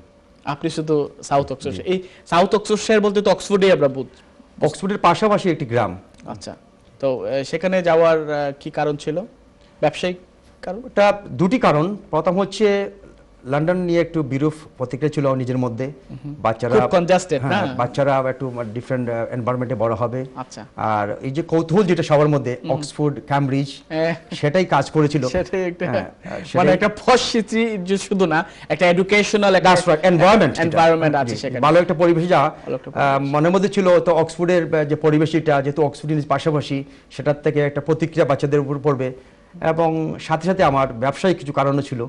আপনি শুধু সাউথ অক্সফোর্ডশায়ার। এই সাউথ অক্সফোর্ডশায়ার বলতে তো অক্সফোর্ডে আমরা অক্সফোর্ডের পাশাপাশি একটি গ্রাম। আচ্ছা, তো সেখানে যাওয়ার কি কারণ ছিল? ব্যবসায়িক কারণ? এটা দুটি কারণ। প্রথম হচ্ছে লন্ডন নিয়ে একটু বিরূপ প্রতিক্রিয়া ছিল নিজের মধ্যে, বাচ্চারা একটু ডিফারেন্ট এনভায়রনমেন্টে বড় হবে। আচ্ছা। আর এই যে কৌতূহল যেটা সবার মধ্যে, অক্সফোর্ড, ক্যামব্রিজ, সেটাই কাজ করেছিল। মানে একটা পজিটিভ যে শুধু না, একটা এডুকেশনাল এনভায়রনমেন্ট আছে সেখানে, ভালো একটা পরিবেশে যাওয়া মনের মধ্যে ছিল। তো অক্সফোর্ডের যে পরিবেশটা যেহেতু অক্সফোর্ডের পাশাপাশি, সেটার থেকে একটা প্রতিক্রিয়া বাচ্চাদের উপর পড়বে এবং সাথে সাথে আমার ব্যবসায়িক কিছু কারণও ছিল।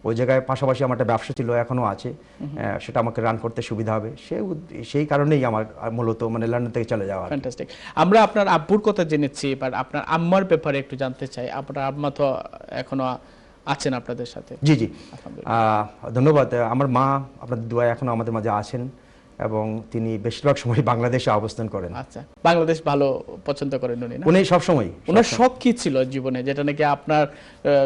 ওই জায়গায় পাশাপাশি আমার একটা ব্যবসা ছিল, এখনো আছে, সেটা আমাকে রান করতে সুবিধা হবে, সেই কারণেই আমার মূলত মানে লন্ডন থেকে চলে যাওয়া। ফ্যান্টাস্টিক। আমরা আপনার আব্বুর কথা জেনেছি, এবার আপনার আম্মার ব্যাপারে একটু জানতে চাই। আপনার আম্মা তো এখনো আছেন আপনাদের সাথে? জি জি, ধন্যবাদ। আমার মা আপনাদের দোয়া এখনো আমাদের মাঝে আছেন এবং তিনি বেশিরভাগ সময় বাংলাদেশে অবস্থান করেন। আচ্ছা, বাংলাদেশ ভালো পছন্দ করেন উনি না? উনি সবসময়। ওনার শখ কি ছিল জীবনে, যেটা নাকি আপনার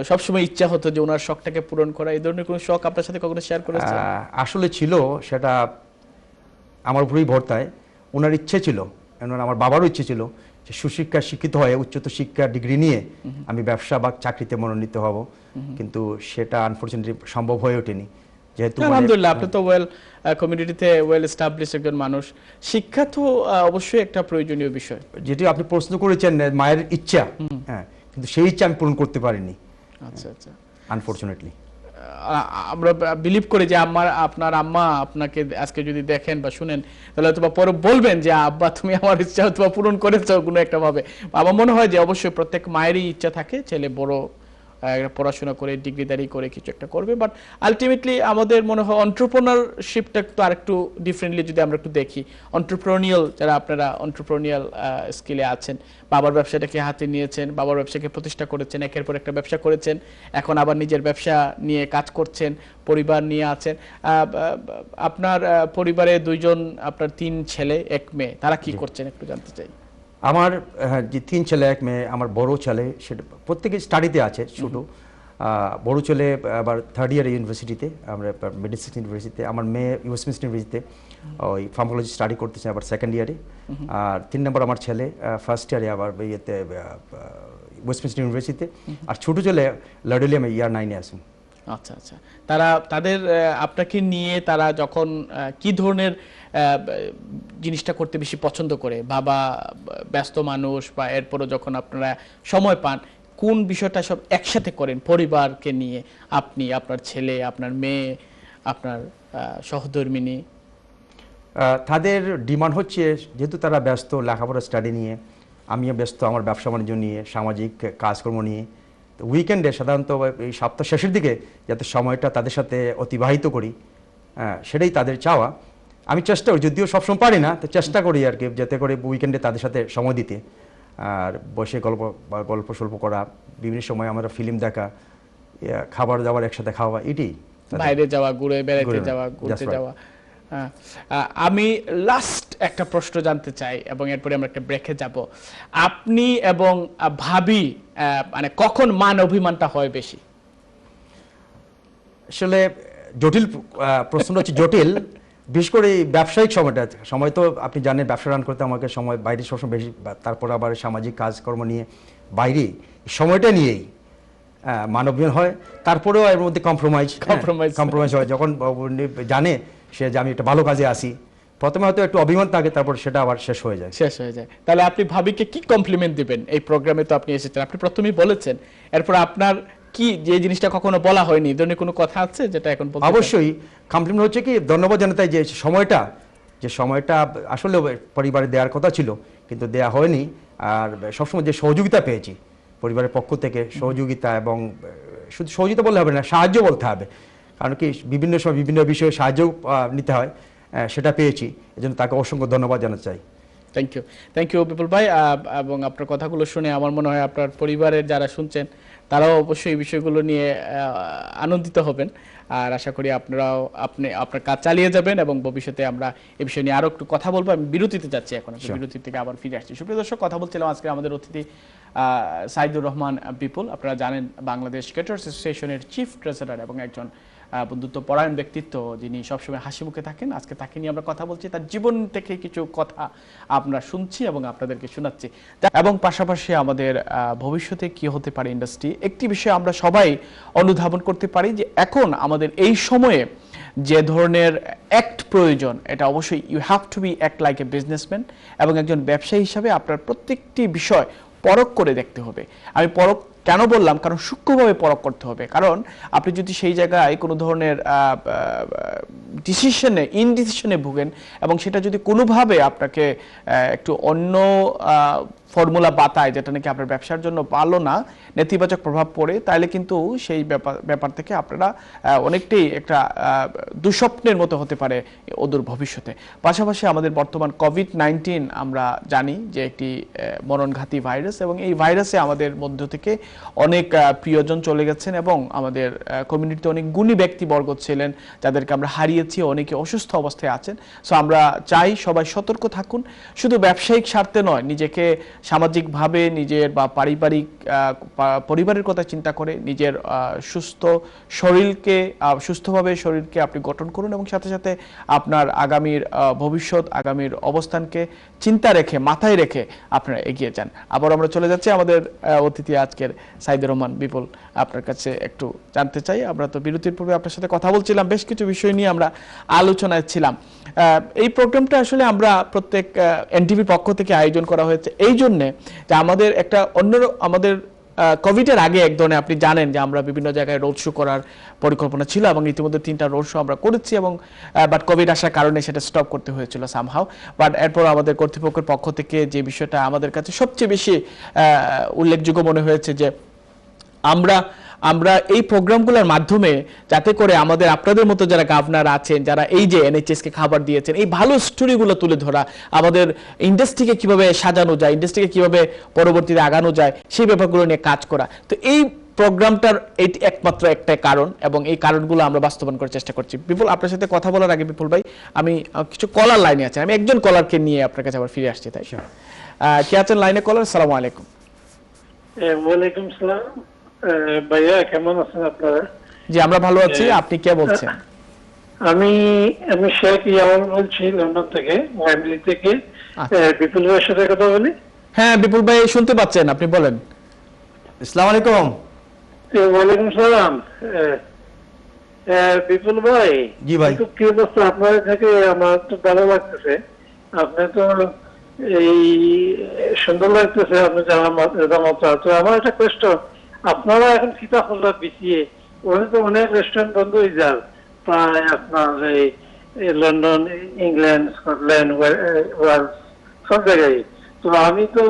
সবসময় ইচ্ছা হতো যে ওনার শখটাকে পূরণ করা? এই ধরনের কোনো শখ আপনার সাথে কখনো শেয়ার করেছেন? আসলে ছিল, সেটা আমার উপরেই ভর্তায়। ওনার ইচ্ছে ছিল, আমার বাবারও ইচ্ছে ছিল যে সুশিক্ষা শিক্ষিত হয়ে উচ্চতর শিক্ষা ডিগ্রি নিয়ে আমি ব্যবসা বা চাকরিতে মনোনীত হব, কিন্তু সেটা আনফরচুনেটলি সম্ভব হয়ে ওঠেনি। যেহেতু আলহামদুলিল্লাহ আপনি তো ওয়েল কমিউনিটিতে ওয়েল এস্টাবলিশ একজন মানুষ, শিক্ষা তো অবশ্যই একটা প্রয়োজনীয় বিষয়। যেটি আপনি প্রশ্ন করেছেন মায়ের ইচ্ছা, হ্যাঁ, কিন্তু সেই ইচ্ছা আমি পূরণ করতে পারিনি। আচ্ছা আচ্ছা, আনফরচুনেটলি। আমরা বিলিভ করি যে আপনার আম্মা আপনাকে আজকে যদি দেখেন বা শুনেন, তাহলে হয়তো পরে বলবেন যে আব্বা তুমি আমার ইচ্ছা হয়তো পূরণ করেছো কোনো একটা ভাবে। আমার মনে হয় যে অবশ্যই প্রত্যেক মায়েরই ইচ্ছা থাকে ছেলে বড় পড়াশোনা করে ডিগ্রিদারি করে কিছু একটা করবে, বাট আলটিমেটলি আমাদের মনে হয় এন্টারপ্রেনারশিপটা তো আরেকটু ডিফারেন্টলি যদি আমরা একটু দেখি। এন্টারপ্রেনিয়াল যারা আপনারা এন্টারপ্রেনিয়াল স্কিলে আছেন, বাবার ব্যবসাটাকে হাতে নিয়েছেন, বাবার ব্যবসাকে প্রতিষ্ঠা করেছেন, একের পর একটা ব্যবসা করেছেন, এখন আবার নিজের ব্যবসা নিয়ে কাজ করছেন, পরিবার নিয়ে আছেন। আপনার পরিবারে দুইজন, আপনার 3 ছেলে 1 মেয়ে, তারা কি করছেন একটু জানতে চাই। আমার যে 3 ছেলে 1 মেয়ে, আমার বড় ছেলে সেটা প্রত্যেকে স্টাডিতে আছে, ছোট বড় ছেলে আবার 3rd ইয়ার ইউনিভার্সিটিতে, আমরা মেডিসিন ইউনিভার্সিটিতে, আমার মেয়ে ওয়েস্টমিনস্টার ইউনিভার্সিটিতে ওই ফার্মাকোলজি স্টাডি করতেছে আবার 2nd ইয়ারে, আর 3 নম্বর আমার ছেলে 1st ইয়ারে আবার ইয়েতে ওয়েস্টমিনস্টার ইউনিভার্সিটিতে, আর ছোট ছেলে লর্ডলিয়ামে ইয়ার 9-এ আছে। আচ্ছা আচ্ছা, তাদের আপনাকে নিয়ে তারা যখন কি ধরনের জিনিসটা করতে বেশি পছন্দ করে? বাবা ব্যস্ত মানুষ, বা এরপরও যখন আপনারা সময় পান কোন বিষয়টা সব একসাথে করেন পরিবারকে নিয়ে? আপনি, আপনার ছেলে, আপনার মেয়ে, আপনার সহধর্মিনী। তাদের ডিমান্ড হচ্ছে, যেহেতু তারা ব্যস্ত লেখাপড়া স্টাডি নিয়ে, আমিও ব্যস্ত আমার ব্যবসা বাণিজ্য নিয়ে, সামাজিক কাজকর্ম নিয়ে, উইকেন্ডে সাধারণত এই সপ্তাহ শেষের দিকে যাতে সময়টা তাদের সাথে অতিবাহিত করি, সেটাই তাদের চাওয়া। আমি চেষ্টা করি, যদিও সবসময় পারি না, তো চেষ্টা করি আর কি, যাতে করে উইকেন্ডে তাদের সাথে সময় দিতে, আর বসে গল্প সল্প করা, বিভিন্ন সময় আমরা ফিল্ম দেখা, খাবার দাবার একসাথে খাওয়া, এটাই। বাইরে যাওয়া, ঘুরে বেড়াতে যাওয়া, ঘুরতে যাওয়া। আমি লাস্ট একটা প্রশ্ন জানতে চাই এবং এরপরে আমরা একটা ব্রেকে যাব। আপনি এবং ভাবি মানে কখন মান অভিমানটা হয় বেশি? আসলে জটিল প্রশ্ন হচ্ছে, জটিল বিশেষ করে এই ব্যবসায়িক সময় তো আপনি জানেন ব্যবসা রান করতে আমাকে সময় বাইরে সবসময় বেশি, তারপর আবার সামাজিক কাজকর্ম নিয়ে বাইরে সময়টা নিয়েই মানবীয় হয়। তারপরেও এর মধ্যে কম্প্রোমাইজ হয়, যখন জানে সে যে আমি একটা ভালো কাজে আসি, প্রথমে হয়তো একটু অভিমান থাকে, তারপর সেটা আবার শেষ হয়ে যায়। তাহলে আপনি ভাবিকে কি কমপ্লিমেন্ট দিবেন? এই প্রোগ্রামে তো আপনি এসেছেন, আপনি প্রথমেই বলেছেন, এরপর আপনার কি যে জিনিসটা কখনো বলা হয়নি, এই ধরনের কোনো কথা আছে যেটা এখন বলতে চান? অবশ্যই কমপ্লিমেন্ট হচ্ছে কি, ধন্যবাদ জানাতে যে সময়টা আসলে পরিবারে দেওয়ার কথা ছিল কিন্তু দেয়া হয়নি। আর সবসময় যে সহযোগিতা পেয়েছি পরিবারের পক্ষ থেকে, সহযোগিতা, এবং শুধু সহযোগিতা বললে হবে না, সাহায্য বলতে হবে, কারণ কি বিভিন্ন সময় বিভিন্ন বিষয়ে সাহায্য নিতে হয়, সেটা পেয়েছি। এজন্য তাকে অসংখ্য ধন্যবাদ জানাতে চাই। থ্যাংক ইউ বিপুল ভাই। এবং আপনার কথাগুলো শুনে আমার মনে হয় আপনার পরিবারের যারা শুনছেন তারাও অবশ্যই এই বিষয়গুলো নিয়ে আনন্দিত হবেন। আর আশা করি আপনার কাজ চালিয়ে যাবেন এবং ভবিষ্যতে আমরা এই বিষয় নিয়ে আরো একটু কথা বলবো। আমি বিরতিতে যাচ্ছি এখন, বিরতি থেকে আবার ফিরে আসছি। সুপ্রিয় দর্শক, কথা বলছিলাম আজকে আমাদের অতিথি সাইদুর রহমান বিপুল। আপনারা জানেন বাংলাদেশ ক্যাটারার্স অ্যাসোসিয়েশনের চিফ ট্রেজারার এবং একজন বন্ধুত্ব পরায়ণ ব্যক্তিত্ব, যিনি সবসময় হাসি মুখে থাকেন। আজকে তাকে নিয়ে আমরা কথা বলছি, তার জীবন থেকে কিছু কথা আমরা শুনছি এবং আপনাদেরকে শোনাচ্ছি, এবং পাশাপাশি আমাদের ভবিষ্যতে কি হতে পারে ইন্ডাস্ট্রি। একটি বিষয় আমরা সবাই অনুধাবন করতে পারি যে এখন আমাদের এই সময়ে যে ধরনের অ্যাক্ট প্রয়োজন, এটা অবশ্যই you have to be act like a businessman, এবং একজন ব্যবসায়ী হিসাবে আপনার প্রত্যেকটি বিষয় পরখ করে দেখতে হবে। আমি পরখ কেন বললাম, কারণ সূক্ষ্মভাবে পরখ করতে হবে। কারণ আপনি যদি সেই জায়গায় কোনো ধরনের ইনডিসিশনে ভুগেন এবং সেটা যদি কোনোভাবে আপনাকে একটু অন্য ফর্মুলা বাতায়, যেটা নাকি আপনার ব্যবসার জন্য ভালো না, নেতিবাচক প্রভাব পড়ে, তাহলে কিন্তু সেই ব্যাপার থেকে আপনারা অনেকটাই একটা দুঃস্বপ্নের মতো হতে পারে অদূর ভবিষ্যতে। পাশাপাশি আমাদের বর্তমান কোভিড-19 আমরা জানি যে একটি মরণঘাতী ভাইরাস, এবং এই ভাইরাসে আমাদের মধ্য থেকে অনেক প্রিয়জন চলে গেছেন এবং আমাদের কমিউনিটিতে অনেক গুণী ব্যক্তিবর্গ ছিলেন যাদেরকে আমরা হারিয়েছি, অনেকে অসুস্থ অবস্থায় আছেন। সো আমরা চাই সবাই সতর্ক থাকুন, শুধু ব্যবসায়িক স্বার্থে নয়, নিজেকে সামাজিকভাবে নিজের বা পারিবারিক পরিবারের কথা চিন্তা করে নিজের সুস্থভাবে শরীরকে আপনি গঠন করুন, এবং সাথে সাথে আপনার আগামীর ভবিষ্যৎ, আগামীর অবস্থানকে মাথায় রেখে আপনারা এগিয়ে যান। আবার আমরা চলে যাচ্ছি আমাদের অতিথি আজকের সাইদুর রহমান বিপুল, আপনার কাছে একটু জানতে চাই। আমরা তো বিরতির পূর্বে আপনার সাথে কথা বলছিলাম, বেশ কিছু বিষয় নিয়ে আমরা আলোচনায় ছিলাম। এই প্রোগ্রামটা আসলে আমরা প্রত্যেক এনটিভির পক্ষ থেকে আয়োজন করা হয়েছে এই জন্যে যে আমাদের একটা আমাদের কোভিডের আগে এক ধরনের, আপনি জানেন যে আমরা বিভিন্ন জায়গায় রোড শো করার পরিকল্পনা ছিল এবং ইতিমধ্যে 3টা রোড শো আমরা করেছি, এবং বাট কোভিড আসার কারণে সেটা স্টপ করতে হয়েছিল সামহাও। বাট এরপর আমাদের কর্তৃপক্ষের পক্ষ থেকে যে বিষয়টা আমাদের কাছে সবচেয়ে বেশি উল্লেখযোগ্য মনে হয়েছে যে আমরা এই প্রোগ্রামগুলোর মাধ্যমে যাতে করে আপনাদের মতো যারা গভর্নর আছেন, যারা এই যে এনএইচএস কে খাবার দিয়েছেন, এই ভালো স্টোরিগুলো তুলে ধরা, আমাদের ইন্ডাস্ট্রিকে কিভাবে সাজানো যায়, ইন্ডাস্ট্রিকে কিভাবে পরবর্তীতে আগানো যায়, সেই ব্যাপারগুলো নিয়ে কাজ করা। তো এই প্রোগ্রামটার এটি একমাত্র একটাই কারণ, এবং এই কারণগুলো আমরা বাস্তবায়ন করার চেষ্টা করছি। বিপুল, আপনার সাথে কথা বলার আগে বিপুল ভাই, আমি কিছু কলার লাইনে আছেন, আমি একজন কলারকে নিয়ে আপনার কাছে আবার ফিরে আসছি। তাই কে আছেন লাইনে? কলার, আসসালামু আলাইকুম। ওয়ালাইকুম সালাম। ভাইয়া কেমন আছেন আপনারা? জি, আমরা ভালো আছি। আপনি কে বলছেন? আমি শেখ ইয়ামান বলছি, লন্ডন থেকে, ওয়েম্বলি থেকে। বিপুল ভাইয়ের সাথে কথা বলি? হ্যাঁ বিপুল ভাই, শুনতে পাচ্ছেন, আপনি বলেন। আসসালামু আলাইকুম। ওয়ালাইকুম সালাম। বিপুল ভাই, জি ভাই, কি অবস্থা আপনার থেকে? আমার তো ভালো লাগতেছে, আপনি তো এই সুন্দর লাগতেছে আপনি জামাতা। তো আমার একটা কোয়েশ্চন, আপনারা এখন কিতাব হল্লা বিছিয়ে ওখানে তো অনেক রেস্টুরেন্ট বন্ধ হয়ে যায় প্রায়, আপনার এই লন্ডন, ইংল্যান্ড, স্কটল্যান্ড, ওয়েলস, সব জায়গায়। তো আমি তো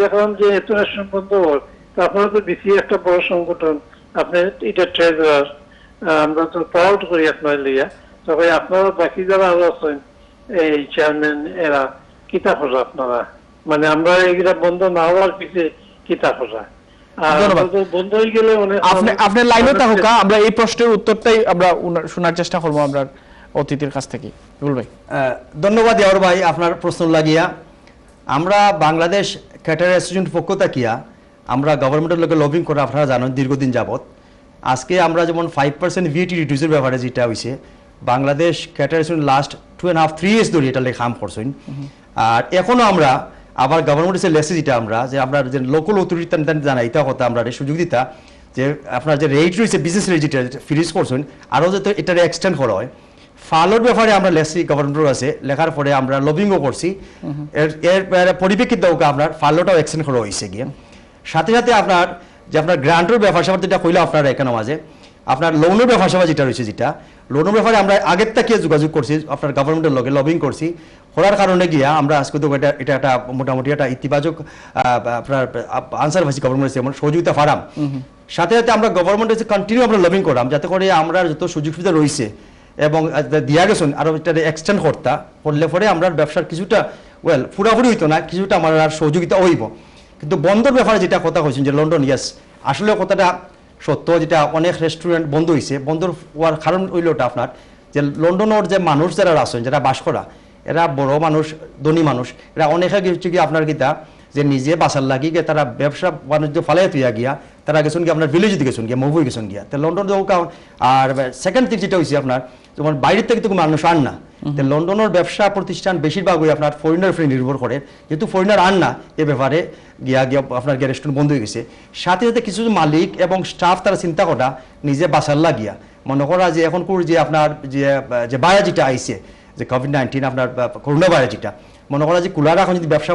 দেখলাম যে এত রেস্টুরেন্ট বন্ধ, তো আপনারা তো বিসিএ একটা বড় সংগঠন, আপনি এটা ট্রেজারার, আমরা তো প্রাউড করি আপনার লিয়া। তবে আপনারা বাকি যারা আরো আছেন, এই চেয়ারম্যান, এরা কিতাব হল্লা আপনারা, মানে আমরা এগুলা বন্ধ না হওয়ার পিছিয়ে কিতাব হল্লা। আপনার লাইনে থাকুক, আমরা এই প্রশ্নের উত্তরটাই আমরা শোনার চেষ্টা করবো আমরা অতিথির কাছ থেকে। ধন্যবাদ ইয়ার ভাই আপনার প্রশ্ন লাগিয়া। আমরা বাংলাদেশ ক্যাটারার অ্যাসোসিয়েশন পক্ষ থাকিয়া আমরা গভর্নমেন্টের লোকে লবিং করে, আপনারা জানেন দীর্ঘদিন যাবত। আজকে আমরা যেমন 5% ভিএটি রিডিউসের ব্যাপারে যেটা হয়েছে, Bangladesh caterer association last 2.5-3 years ধরে এটা লেখাম করছেন। আর এখনো আমরা আবার গভর্নমেন্টের লেসে যেটা আমরা যে লোকাল অথরিটি জানাই এটা কথা আমরা সুযোগ দিতা যে আপনার যে রেট রয়েছে বিজনেস রেট যেটা ফ্রিজ করছেন, আরও যাতে এটার এক্সটেন্ড করা হয় ফালোর ব্যাপারে আমরা লেখছি গভর্নমেন্টের কাছে, লেখার পরে আমরা লবিংও করছি। এর পরিপ্রেক্ষিতে আপনার ফালোটাও এক্সটেন্ড করা হয়েছে গিয়ে। সাথে সাথে আপনার যে আপনার গ্রান্টের ব্যাপার স্যাপার যেটা কইলো আপনার এখানে মাঝে, আপনার লোনের ব্যাপার স্যাপার যেটা রয়েছে, যেটা লোনের ব্যাপারে আমরা আগের থেকে যোগাযোগ করছি আপনার গভর্নমেন্টের লগে, লবিং করছি। করার কারণে গিয়া আমরা আজকে তো এটা একটা মোটামুটি একটা ইতিবাচক আপনার আনসার পাইছি গভর্নমেন্ট যেমন সহযোগিতা ফারাম। সাথে সাথে আমরা গভর্নমেন্টের কন্টিনিউ আমরা লবিং করলাম যাতে করে আমরা যত সুযোগ সুবিধা রয়েছে এবং দিয়া গেছেন আরও এটা এক্সটেন্ড করলে পরে আমরা ব্যবসার কিছুটা পুরাপুরি হইতো না, কিছুটা আমার আর সহযোগিতা হইব। কিন্তু বন্ধর ব্যাপারে যেটা কথা হয়েছেন যে লন্ডন, ইয়াস আসলে কথাটা সত্য, যেটা অনেক রেস্টুরেন্ট বন্ধ হয়েছে। বন্ধ হওয়ার কারণ হইল ওটা আপনার যে লন্ডনের যে মানুষ যারা আছেন, যারা বাস করা, এরা বড় মানুষ, ধনী মানুষ, এরা অনেকে হচ্ছে কি আপনার গীতা যে নিজে বাসার লাগি গিয়ে তারা ব্যবসা বাণিজ্য ফালাই তুইয়া গিয়া তারা গেছেন গিয়ে আপনার ভিলেজে গেছেন গিয়া, মুভ হয়ে গেছেন গিয়া। তো লন্ডন আর সেকেন্ড থিং যেটা হয়েছে আপনার যেমন বাইরের থেকে তো মানুষ আন না, তো লন্ডনের ব্যবসা প্রতিষ্ঠান বেশিরভাগই আপনার ফরেনার ফ্রি নির্ভর করে, যেহেতু ফরেনার আন না এ ব্যাপারে গিয়া আপনার গিয়া রেস্টুরেন্ট বন্ধ হয়ে গেছে। সাথে সাথে কিছু মালিক এবং স্টাফ তারা চিন্তা করা নিজে বাসার লাগিয়া মনে করা যে এখন যে আপনার যে বায়া যেটা আইছে যে কোভিড-19 আপনার করোনা ভাইরাস যেটা মনে করা যে কুলার এখন যদি ব্যবসা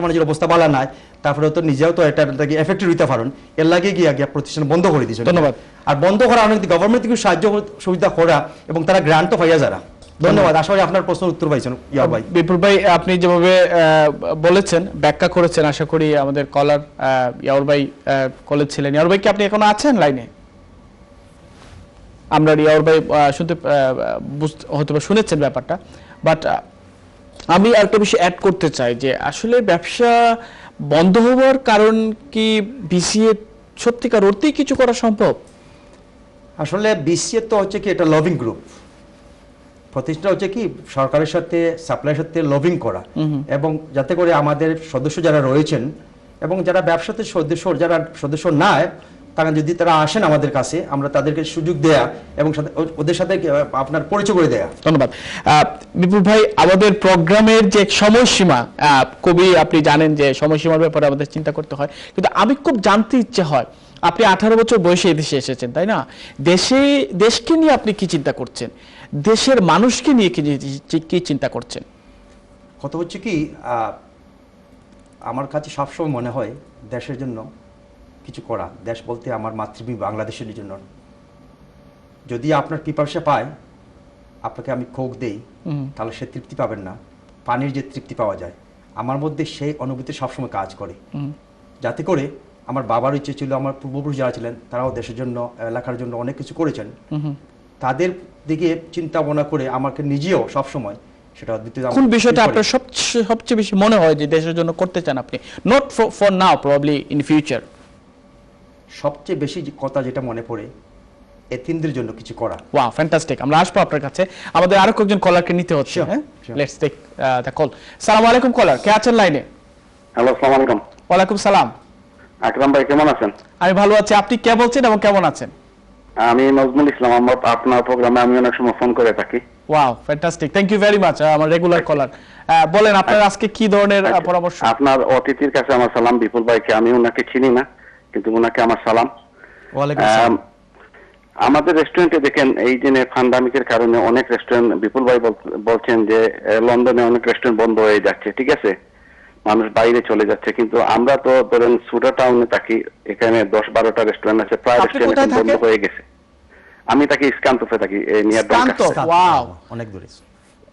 বাণিজ্যের অবস্থা ভালো নাই, তারপরে তো নিজেও তো এটা এফেক্টেড হইতে পারেন, এর লাগে গিয়া প্রতিষ্ঠান বন্ধ করে দিয়েছে। ধন্যবাদ। আর বন্ধ করা অনেক গভর্নমেন্ট থেকে সাহায্য সুবিধা করা এবং তারা গ্রান্টও পাইয়া যারা। ধন্যবাদ। আশা করি আপনার প্রশ্নের উত্তর পাইছেন ইয়ার ভাই। বিপুল ভাই, আপনি যেভাবে বলেছেন, ব্যাখ্যা করেছেন, আশা করি আমাদের কলার ইয়ার ভাই কলেজ ছিলেন। ইয়ার ভাই কি আপনি এখনো আছেন লাইনে? আমরা ইয়ার ভাই শুনতে হয়তো শুনেছেন ব্যাপারটা, বাট আমি আরেকটা বিষয় অ্যাড করতে চাই যে আসলে ব্যবসা বন্ধ হওয়ার কারণ কি বিসিএ সত্যিকার অর্থেই কিছু করা সম্ভব? আসলে বিসিএ তো হচ্ছে কি এটা লবিং গ্রুপ, প্রতিষ্ঠা হচ্ছে কি সরকারের সাথে সাপ্লাইয়ের সাথে লবিং করা, এবং যাতে করে আমাদের সদস্য যারা রয়েছেন এবং যারা ব্যবসাতে যারা সদস্য নাই তারা যদি তারা আসেন আমাদের কাছে, আমরা তাদেরকে সুযোগ দেয়া এবং ওদের সাথে আপনার পরিচয় করে দেয়া। ধন্যবাদ বিপুল ভাই। আমাদের প্রোগ্রামের যে সময়সীমা, কবি আপনি জানেন যে সময়সীমার ব্যাপারে আমাদের চিন্তা করতে হয়, কিন্তু আমি খুব জানতে ইচ্ছে হয়, আপনি 18 বছর বয়সে এদেশে এসেছেন, তাই না? দেশকে নিয়ে আপনি কি চিন্তা করছেন, দেশের মানুষকে নিয়ে কি চিন্তা করছেন? কথা হচ্ছে কি আমার কাছে সবসময় মনে হয় দেশের জন্য কিছু করা। দেশ বলতে আমার মাতৃভূমি বাংলাদেশের জন্য। যদি আপনার পিপাসা পায়, আপনাকে আমি কোক দেই, তাহলে সে তৃপ্তি পাবেন না। পানির যে তৃপ্তি পাওয়া যায়, আমার মধ্যে সেই অনুভূতি সবসময় কাজ করে। যাতে করে আমার বাবার ইচ্ছে ছিল, আমার পূর্বপুরুষ যারা ছিলেন তারাও দেশের জন্য, এলাকার জন্য অনেক কিছু করেছেন। তাদের দিকে চিন্তা ভাবনা করে আমাকে নিজেও সবসময় সেটা কোন বিষয়টা আপনার সবচেয়ে বেশি মনে হয় যে দেশের জন্য করতে চান আপনি? Not for now, probably in future. সবচেয়ে বেশি কথা যেটা মনে পড়ে, এতিমদের জন্য কিছু করা। Wow, fantastic. আমরা আসবো আপনার কাছে, আমাদের আরো কয়েকজন কলারকে নিতে হচ্ছে। হ্যাঁ, লেটস টেক দ্য কল। আসসালামু আলাইকুম কলার, কে আছেন লাইনে? হ্যালো, আসসালামু আলাইকুম। ওয়ালাইকুম সালাম। আকরাম ভাই কেমন আছেন? আমি ভালো আছি, আপনি কে বলছেন এবং কেমন আছেন? আমি নজমুল ইসলাম। আপনার প্রোগ্রামে আমি অনেক সময় ফোন করে থাকি। Wow, fantastic, thank you very much. আমার রেগুলার কলার। বলেন আপনার আজকে কি ধরনের পরামর্শ? আপনার অতিথির কাছে আমার সালাম। বিপুল ভাইকে আমি ওনাকে চিনি না, কিন্তু ওনাকে আমার সালাম। ওয়ালাইকুম আসসালাম। আমাদের রেস্টুরেন্টে দেখেন এই যে প্যান্ডামিকের কারণে অনেক রেস্টুরেন্ট, বিপুল ভাই বলছেন যে লন্ডনে অনেক রেস্টুরেন্ট বন্ধ হয়ে যাচ্ছে, ঠিক আছে, মানুষ বাইরে চলে যাচ্ছে, কিন্তু আমরা তো ধরেন সুডা টাউনে থাকি, এখানে 10-12টা রেস্টুরেন্ট আছে, প্রায় রেস্টুরেন্ট বন্ধ হয়ে গেছে। আমি থাকি স্কান্তফে থাকি, ওয়াও, অনেক দূরে।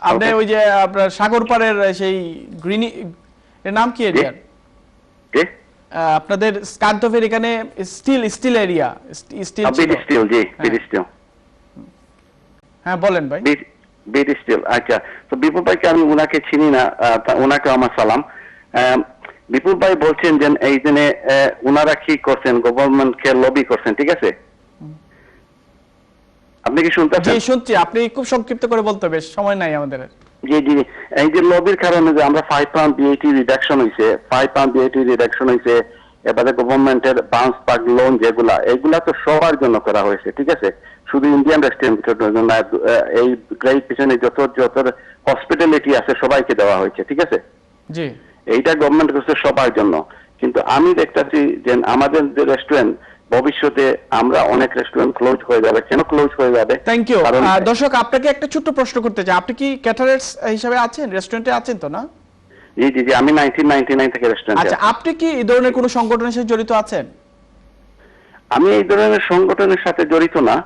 আপনি ওই যে আপনার সাগর পাড়ের সেই গ্রিনি এর নাম কি এরিয়ার? আপনাদের স্কান্তফের এখানে স্টিল এরিয়া, স্টিল জি, স্টিল। হ্যাঁ বলেন ভাই। স্টিল। আচ্ছা, তো বিপুল ভাইকে আমি ওনাকে চিনি না, ওনাকে আমার সালাম। বিপুল ভাই বলছেন যে এই দিনে ওনারা কি করছেন, গভর্নমেন্টকে লবি করছেন, ঠিক আছে? আপনি কি শুনতে পাচ্ছেন? জি শুনছি, আপনি খুব সংক্ষিপ্ত করে বলতে, বেশ সময় নাই আমাদের। জি জি, এই যে লবির কারণে যে আমরা 5 পাউন্ড বিএটি রিডাকশন হয়েছে, 5 পাউন্ড বিএটি রিডাকশন হয়েছে, এবারে গভর্নমেন্টের বাউন্স ব্যাক লোন এগুলা তো সবার জন্য করা হয়েছে, ঠিক আছে, শুধু ইন্ডিয়ান রেস্টুরেন্টের জন্য না, এই গ্রেট পিছনে যত হসপিটালিটি আছে সবাইকে দেওয়া হয়েছে, ঠিক আছে। জি, এইটা গভর্নমেন্ট করছে সবার জন্য। কিন্তু আমি দেখতেছি যে আমাদের যে রেস্টুরেন্ট ভবিষ্যতে আমরা অনেক রেস্টুরেন্ট ক্লোজ হয়ে যাবে। কেন ক্লোজ হয়ে যাবে? Thank you. কারণ দর্শক, আপনাকে একটা ছোট্ট প্রশ্ন করতে চাই, আপনি কি ক্যাটারার্স হিসাবে আছেন, রেস্টুরেন্টে আছেন তো না? জি জি জি, আমি 1999 থেকে রেস্টুরেন্টে আচ্ছা, আপনি কি এই ধরনের কোনো সংগঠনের সাথে জড়িত আছেন? আমি এই ধরনের সংগঠনের সাথে জড়িত না,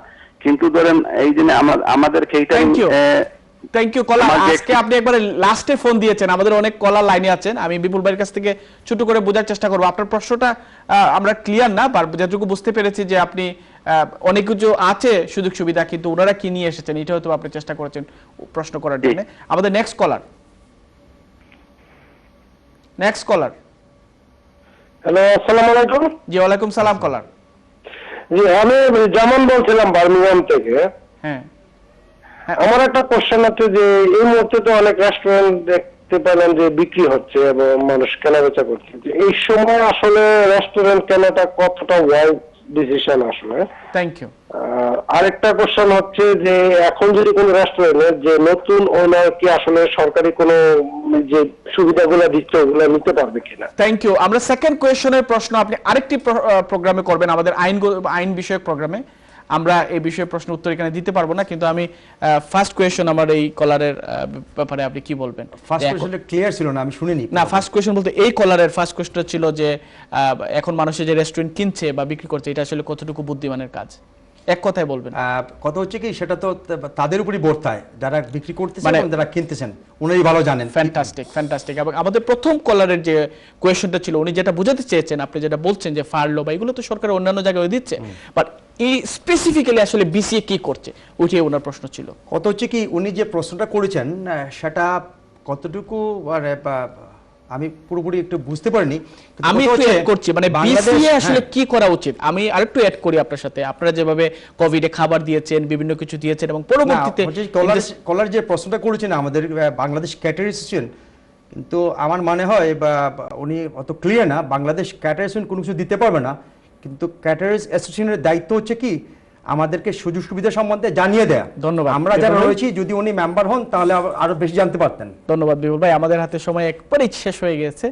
কিন্তু ধরেন এই জন্য আমাদের কেটারিং। থ্যাংক ইউ কলার। আজকে আপনি একবারে লাস্টে ফোন দিয়েছেন, আমাদের অনেক কলার লাইনে আছেন। আমি বিপুল ভাইয়ের কাছ থেকে ছোট করে বোঝার চেষ্টা করব। আপনার প্রশ্নটা আমরা ক্লিয়ার না, যতটুকু বুঝতে পেরেছি যে আপনি অনেক কিছু আছে সুযোগ সুবিধা, কিন্তু ওনারা কি নিয়ে এসেছেন এটা হয়তো আপনি চেষ্টা করেছেন প্রশ্ন করার জন্য। আমাদের নেক্সট কলার। হ্যালো, আসসালামু আলাইকুম। জি, ওয়ালাইকুম সালাম কলার। জি, আমি জামান বলছিলাম বার্মিংহাম থেকে। হ্যাঁ, আমার একটা কোশ্চেন আছে যে এই মুহূর্তে তো অনেক রেস্টুরেন্ট দেখতে পেলাম যে বিক্রি হচ্ছে এবং মানুষ কেনা বেচা করছে, এই সময় আসলে রেস্টুরেন্ট কেনাটা কতটা ওয়াইজ ডিসিশন আসলে? Thank you. আরেকটা কোশ্চেন হচ্ছে যে এখন যদি কোনো রেস্টুরেন্টের যে নতুন ওনার কি আসলে সরকারি কোনো যে সুবিধাগুলো দিচ্ছে ওগুলো নিতে পারবে কিনা? Thank you. আমরা সেকেন্ড কোয়েশনের প্রশ্ন আপনি আরেকটি প্রোগ্রামে করবেন, আমাদের আইন বিষয়ক প্রোগ্রামে। আমরা এই বিষয়ে প্রশ্ন উত্তর এখানে দিতে পারবো না, কিন্তু আমি ফার্স্ট কোয়েশন আমার এই কলারের ব্যাপারে আপনি কি বলবেন? ফার্স্ট কোয়েশ্চনটা ক্লিয়ার ছিল না, আমি শুনিনি। না, ফার্স্ট কোয়েশন বলতে এই কলারের ফার্স্ট কোয়েশন ছিল যে এখন মানুষে যে রেস্টুরেন্ট কিনছে বা বিক্রি করছে এটা আসলে কতটুকু বুদ্ধিমানের কাজ, এক কথায় বলবেন। কথা হচ্ছে কি, সেটা তো তাদের উপরই বর্তায় যারা বিক্রি করতেছেন এবং যারা কিনতেছেন, উনিই ভালো জানেন। ফ্যান্টাস্টিক। এবং আমাদের প্রথম কলারের যে কোয়েশনটা ছিল, উনি যেটা বোঝাতে চেয়েছেন, আপনি যেটা বলছেন যে ফার্লো বা এগুলো তো সরকার অন্যান্য জায়গায় দিচ্ছে, বাট এই স্পেসিফিক্যালি আসলে বিসিএ কি করছে ওইটাই ওনার প্রশ্ন ছিল। কত হচ্ছে কি, উনি যে প্রশ্নটা করেছেন সেটা কতটুকু আমি পুরোপুরি একটু বুঝতে পারিনি। আমি একটু অ্যাড করছি, মানে বিসিএ আসলে কি করা উচিত আমি আরেকটু অ্যাড করি আপনার সাথে। আপনারা যেভাবে কোভিডে খাবার দিয়েছেন, বিভিন্ন কিছু দিয়েছেন এবং পরবর্তীতে কলার যে প্রশ্নটা করেছেন আমাদের বাংলাদেশ ক্যাটারিং অ্যাসোসিয়েশন, কিন্তু আমার মনে হয় বা উনি অত ক্লিয়ার না, বাংলাদেশ ক্যাটারিং অ্যাসোসিয়েশন কোনো কিছু দিতে পারবে না, কিন্তু ক্যাটারিং অ্যাসোসিয়েশনের দায়িত্ব হচ্ছে কি আমাদেরকে সুযোগ সুবিধা সম্বন্ধে জানিয়ে দেয়া। ধন্যবাদ। আমরা যারা রয়েছি, যদি উনি মেম্বার হন তাহলে আরো বেশি জানতে পারতেন। ধন্যবাদ বিপুল ভাই, আমাদের হাতে সময় একবারেই শেষ হয়ে গেছে।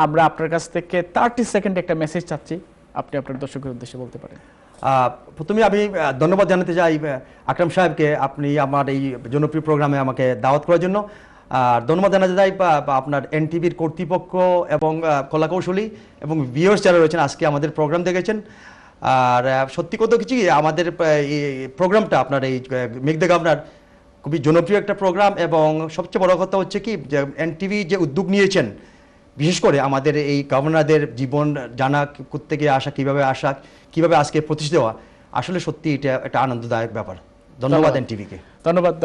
আমরা আপনার কাছ থেকে 30 সেকেন্ডে একটা মেসেজ চাচ্ছি, আপনি আপনার দর্শকের উদ্দেশ্যে বলতে পারেন। প্রথমে আমি ধন্যবাদ জানাতে চাই আকরাম সাহেবকে, আপনি আমার এই জনপ্রিয় প্রোগ্রামে আমাকে দাওয়াত করার জন্য। আর ধন্যবাদ জানাতে চাই আপনার এনটিভির কর্তৃপক্ষ এবং কলাকৌশলী এবং ভিউয়ার্স যারা রয়েছেন আজকে আমাদের প্রোগ্রাম দেখেছেন। আর সত্যি কথা কিছু, আমাদের প্রোগ্রামটা আপনার এই মেক দ্য গভর্নর খুবই জনপ্রিয় একটা প্রোগ্রাম, এবং সবচেয়ে বড় কথা হচ্ছে কি যে এনটিভি যে উদ্যোগ নিয়েছেন, বিশেষ করে আমাদের এই গভর্নরদের জীবন জানা, কোত্থেকে আসা, কিভাবে আজকে প্রতিষ্ঠা দেওয়া, আসলে সত্যি এটা একটা আনন্দদায়ক ব্যাপার। ধন্যবাদ এনটিভিকে।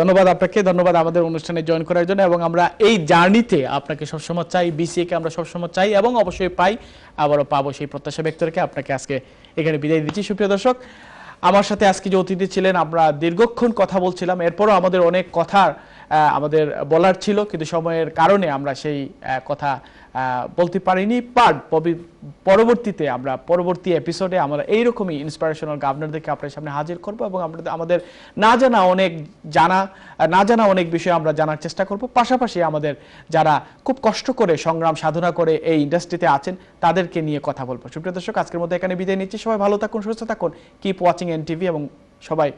ধন্যবাদ আপনাকে, ধন্যবাদ আমাদের অনুষ্ঠানে জয়েন করার জন্য। এবং আমরা এই জার্নিতে আপনাকে সবসময় চাই, বিসিএ কে আমরা সবসময় চাই এবং অবশ্যই পাই, আবারও পাবো সেই প্রত্যাশা ব্যক্ত রেখে আপনাকে আজকে এখানে বিদায় দিচ্ছি। সুপ্রিয় দর্শক, আমার সাথে আজকে যে অতিথি ছিলেন, আমরা দীর্ঘক্ষণ কথা বলছিলাম, এরপরও আমাদের অনেক কথা আমাদের বলার ছিল, কিন্তু সময়ের কারণে আমরা সেই কথা বলতে পারিনি। পরবর্তীতে আমরা পরবর্তী এপিসোডে আমরা এইরকমই ইন্সপিরেশনাল গভর্নরদেরকে আপনার সামনে হাজির করব এবং আমাদের না জানা অনেক বিষয় আমরা জানার চেষ্টা করব। পাশাপাশি আমাদের যারা খুব কষ্ট করে সংগ্রাম সাধনা করে এই ইন্ডাস্ট্রিতে আছেন তাদেরকে নিয়ে কথা বলবো। সুপ্রিয় দর্শক, আজকের মতো এখানে বিদায় নিচ্ছি। সবাই ভালো থাকুন, সুস্থ থাকুন, কিপ ওয়াচিং এনটিভি এবং সবাই